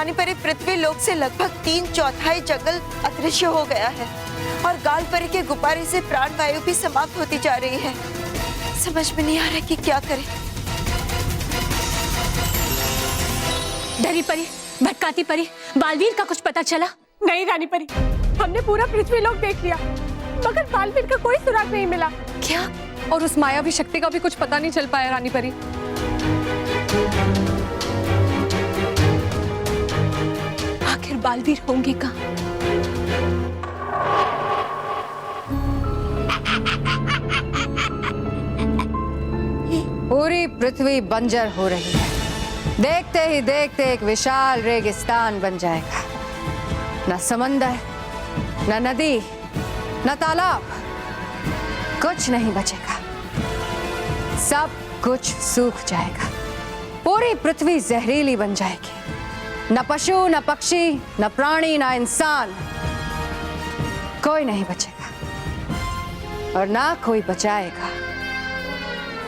रानी परी, पृथ्वी लोक से लगभग 3/4 जंगल अदृश्य हो गया है और गाल परी के गुब्बारे से प्राणवायु भी समाप्त होती जा रही है। समझ में नहीं आ रहा कि क्या करें। डरी परी, भटकाती परी, बालवीर का कुछ पता चला? नहीं रानी परी, हमने पूरा पृथ्वी लोक देख लिया मगर बालवीर का कोई सुराग नहीं मिला। क्या? और उस मायावी शक्ति का भी कुछ पता नहीं चल पाया रानी परी। आखिर बालवीर होंगे कहाँ? पूरी पृथ्वी बंजर हो रही है। देखते ही देखते एक विशाल रेगिस्तान बन जाएगा। न समंदर, न नदी, न तालाब, कुछ नहीं बचेगा। सब कुछ सूख जाएगा। पूरी पृथ्वी जहरीली बन जाएगी। न पशु, न पक्षी, न प्राणी, न इंसान, कोई नहीं बचेगा। और ना कोई बचाएगा,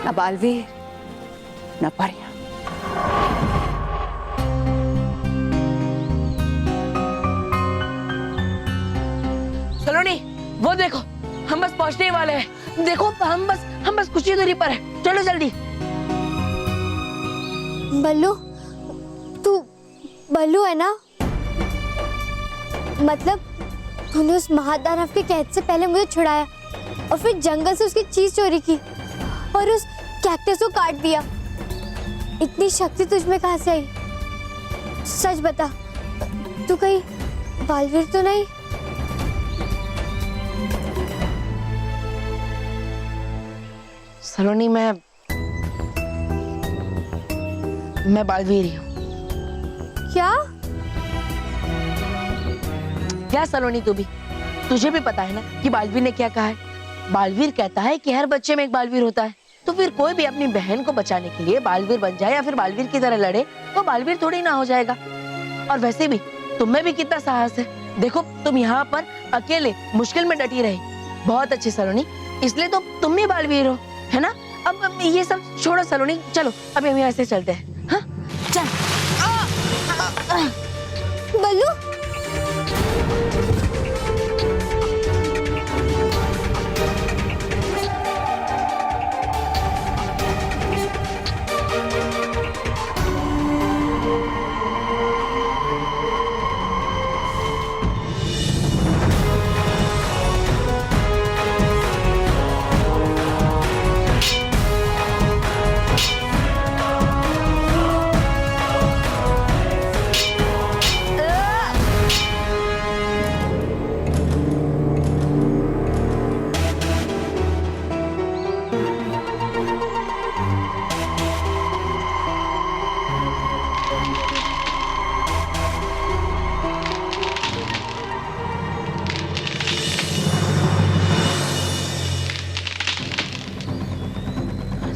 न बालवीर, न परियां। सलोनी, वो देखो, हम बस पहुंचने ही वाले हैं। देखो, हम बस कुछ ही दूरी पर है। चलो जल्दी। बल्लू, तू बल्लू है ना? मतलब तूने उस महादानव के कैद से पहले मुझे छुड़ाया और फिर जंगल से उसकी चीज चोरी की और उस कैक्टस को काट दिया। इतनी शक्ति तुझ में कहां से आई? सच बता, तू कहीं बालवीर तो नहीं? सलोनी, मैं बालवीर ही हूँ। क्या सलोनी, तुझे भी पता है ना कि बालवीर ने क्या कहा है? बालवीर कहता है कि हर बच्चे में एक बालवीर होता है। तो फिर कोई भी अपनी बहन को बचाने के लिए बालवीर बन जाए या फिर बालवीर की तरह लड़े तो बालवीर थोड़ी ना हो जाएगा। और वैसे भी तुम में भी कितना साहस है। देखो, तुम यहाँ पर अकेले मुश्किल में डटी रही। बहुत अच्छी सलोनी, इसलिए तो तुम भी बालवीर हो, है ना? अब ये सब छोड़ो सलोनी, चलो अभी हम यहाँ से चलते हैं। हाँ, चल। बल्लू,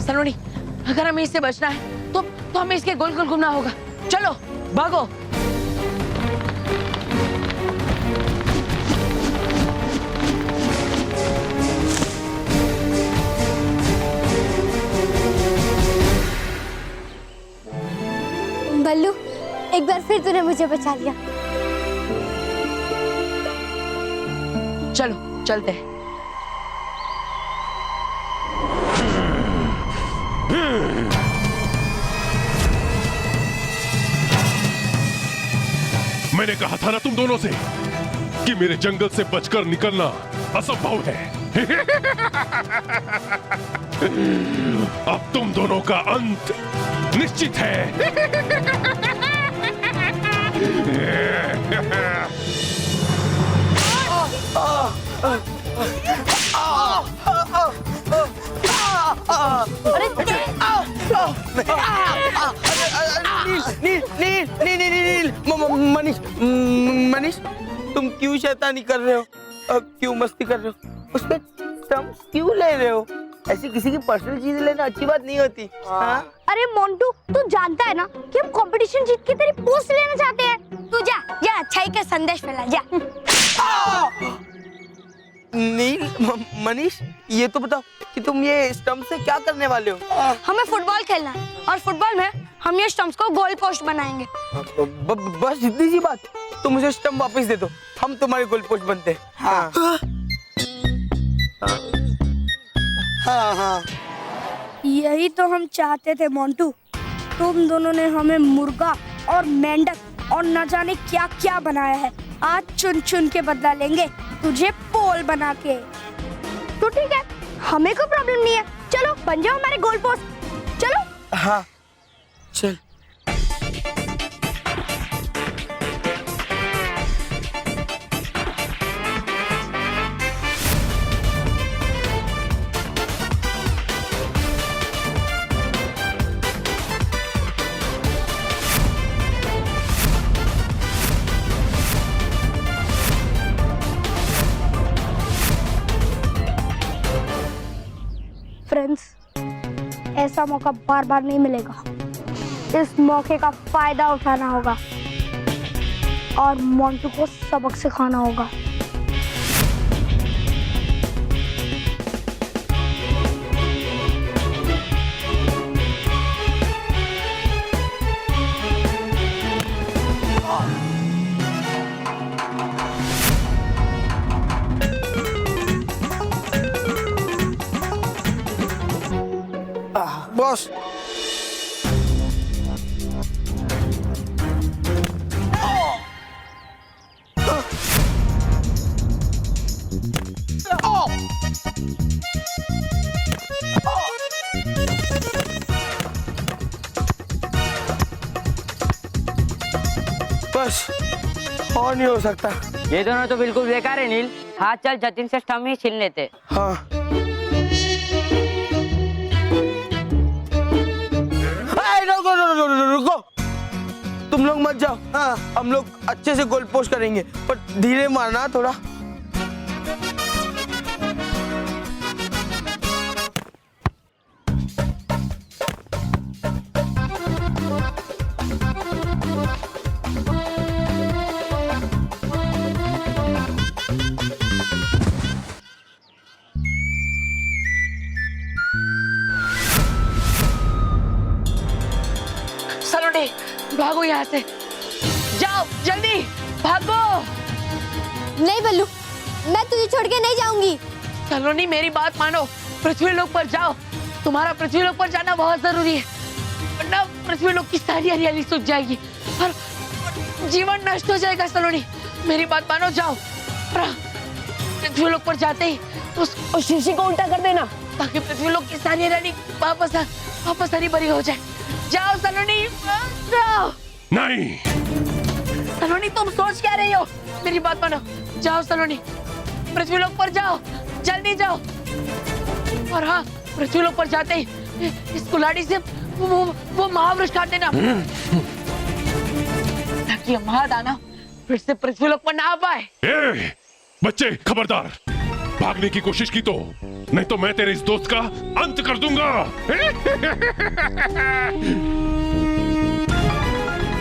सलोनी, अगर हमें इससे बचना है तो हमें इसके गोल गोल घूमना होगा। चलो, भागो। बल्लू, एक बार फिर तूने मुझे बचा लिया। चलो, चलते हैं। मैंने कहा था ना तुम दोनों से कि मेरे जंगल से बचकर निकलना असंभव है। अब तुम दोनों का अंत निश्चित है। मनीष, तुम क्यों शैतानी कर रहे हो? क्यों मस्ती कर रहे हो? उसके टर्म्स क्यों ले रहे हो? ऐसी किसी की पर्सनल चीजें लेना अच्छी बात नहीं होती। अरे मोंटू, तू जानता है ना कि हम कंपटीशन जीत के तेरी पोस्ट लेना चाहते। चाहते हैं। तू जा जा अच्छाई का संदेश फैला जा। नील मनीष, ये तो बताओ कि तुम ये स्टंप से क्या करने वाले हो? हमें फुटबॉल खेलना है और फुटबॉल में हम ये स्टंप्स को गोल पोस्ट बनाएंगे। बस इतनी सी बात? तो मुझे स्टंप वापस दे दो, हम तुम्हारे गोल पोस्ट बनते हैं। हाँ हाँ हाँ, यही तो हम चाहते थे मोंटू। तुम दोनों ने हमें मुर्गा और मेंढक और न जाने क्या क्या बनाया है। आज चुन चुन के बदला लेंगे तुझे पोल बना के। तो ठीक है, हमें कोई प्रॉब्लम नहीं है। चलो बन जाओ हमारे गोल पोस्ट। चलो। हाँ चल। फ्रेंड्स, ऐसा मौका बार बार नहीं मिलेगा। इस मौके का फायदा उठाना होगा और मोंटू को सबक सिखाना होगा। बॉस, बस और नहीं हो सकता। ये दोनों तो बिल्कुल बेकार है नील। हाँ चल, जतिन से स्टंप ही छीन लेते। हाँ रुको, तुम लोग मत जाओ। हाँ, हम लोग अच्छे से गोल पोस्ट करेंगे, पर धीरे मारना थोड़ा। सलोनी, भागो यहाँ से, जाओ जल्दी भागो। नहीं बल्लू, मैं तुझे छोड़ के नहीं जाऊंगी। सलोनी मेरी बात मानो, पृथ्वी लोक पर जाओ। तुम्हारा पृथ्वी लोक पर जाना बहुत जरूरी है, वरना पृथ्वी लोक की सारी हरियाली सूख जाएगी और जीवन नष्ट हो जाएगा। सलोनी मेरी बात मानो, जाओ। पृथ्वी लोक पर जाते ही उस शीशी को उल्टा कर देना, ताकि पृथ्वी लोक की सारी हरियाली वापस हरी भरी हो जाए। जाओ सलोनी, जाओ। नहीं सलोनी, तुम सोच क्या रही हो? मेरी बात मानो, जाओ सलोनी, पृथ्वी लोक पर जाओ, जल्दी जाओ। और हाँ, पृथ्वी लोक पर जाते ही इस कुल्हाड़ी से वो महावृक्ष काट देना, ताकि महादानव फिर से पृथ्वी लोक पर ना आ पाए। बच्चे खबरदार, भागने की कोशिश की तो नहीं तो मैं तेरे इस दोस्त का अंत कर दूंगा।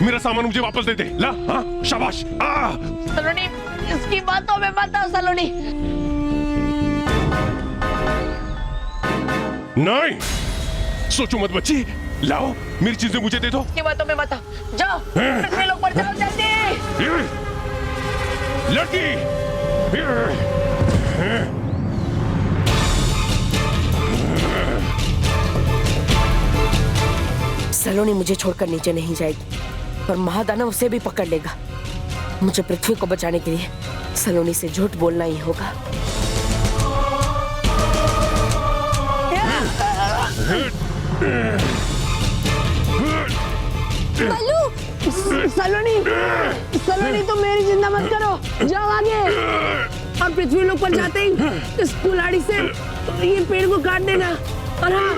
मेरा सामान मुझे वापस दे दे। ला, हाँ, शाबाश। सलोनी, इसकी बातों में मत आओ सलोनी। नहीं, सोचो मत बच्ची, लाओ मेरी चीजें मुझे दे दो। इसकी बातों में मत आओ, जाओ पृथ्वी लोक पर जाओ जल्दी। लड़की, सलोनी मुझे छोड़कर नीचे नहीं जाएगी, पर महादानव उसे भी पकड़ लेगा। मुझे पृथ्वी को बचाने के लिए सलोनी से झूठ बोलना ही होगा। सलोनी तुम मेरी चिंता मत करो, जाओ आगे। और पृथ्वी लोक पर जाते ही इस कुल्हाड़ी से ये पेड़ को काट देना, और हाँ,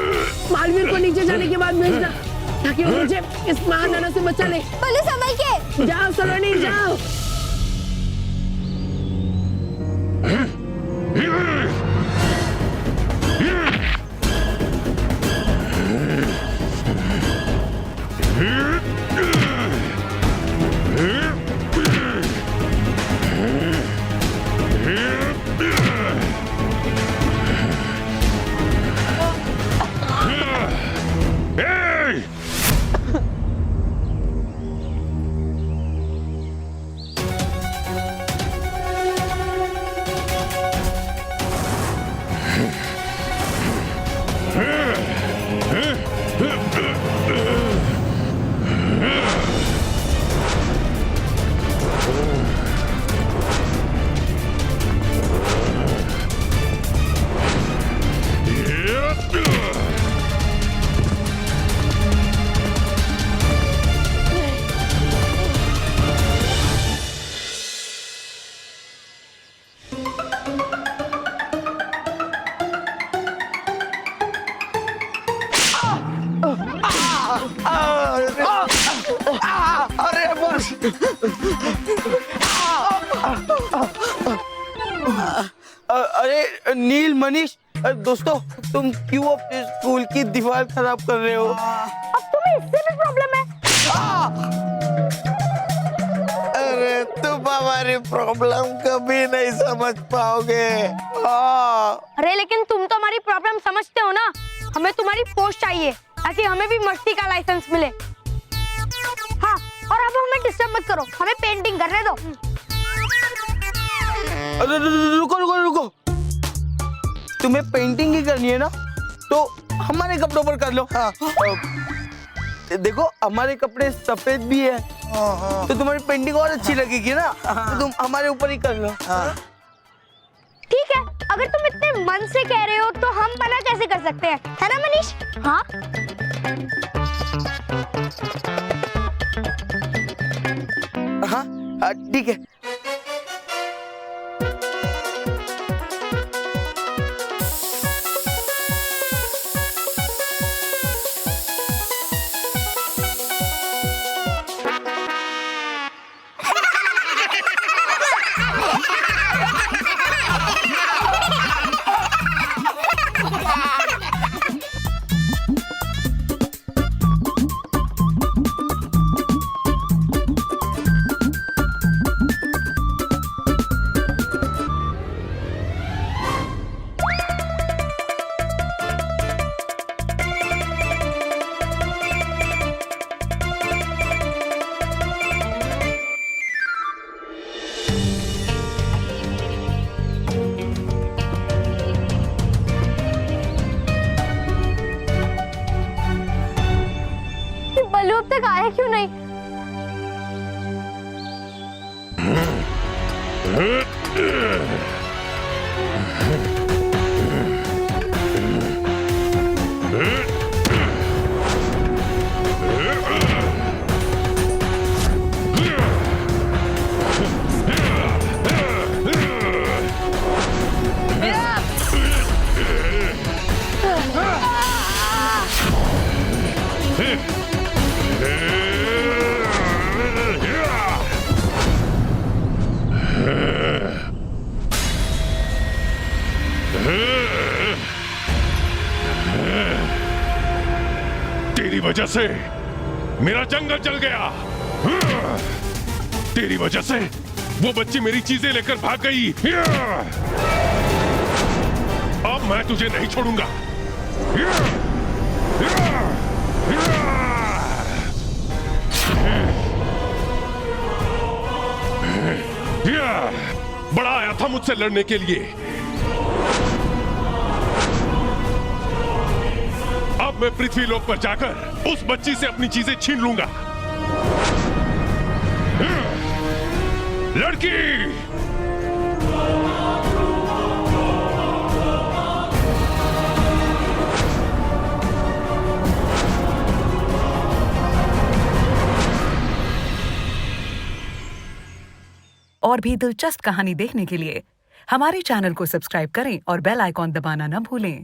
बालवीर को नीचे जाने के बाद भेजना, ताकि वो मुझे इस महादानव से बचा ले। बल्लू संभल के जाओ सलोनी, जाओ। अरे नील, मनीष, दोस्तों तुम क्यों अपने स्कूल की दीवार खराब कर रहे हो? अब तुम्हें इससे भी प्रॉब्लम है? अरे तुम हमारी प्रॉब्लम कभी नहीं समझ पाओगे। अरे लेकिन तुम तो हमारी प्रॉब्लम समझते हो ना। हमें तुम्हारी पोस्ट चाहिए ताकि हमें भी मस्ती का लाइसेंस मिले। हाँ, और अब हमें डिस्टर्ब मत करो, हमें पेंटिंग करने दो। रुको रुको रुको, तुम्हें पेंटिंग ही करनी है ना, तो हमारे कपड़ों पर कर लो। हाँ। देखो हमारे कपड़े सफेद भी है, तो तुम्हारी पेंटिंग और अच्छी लगेगी ना, तो तुम हमारे ऊपर ही कर लो। ठीक है, अगर तुम इतने मन से कह रहे हो तो हम मना कैसे कर सकते हैं, है ना मनीष? हाँ। हाँ ठीक है। बल्लू अब तक आया क्यों नहीं? तेरी वजह से मेरा जंगल जल गया। तेरी वजह से वो बच्ची मेरी चीजें लेकर भाग गई। अब मैं तुझे नहीं छोड़ूंगा। बड़ा आया था मुझसे लड़ने के लिए। अब मैं पृथ्वी लोक पर जाकर उस बच्ची से अपनी चीजें छीन लूंगा। लड़की, और भी दिलचस्प कहानी देखने के लिए हमारे चैनल को सब्सक्राइब करें और बेल आइकॉन दबाना न भूलें।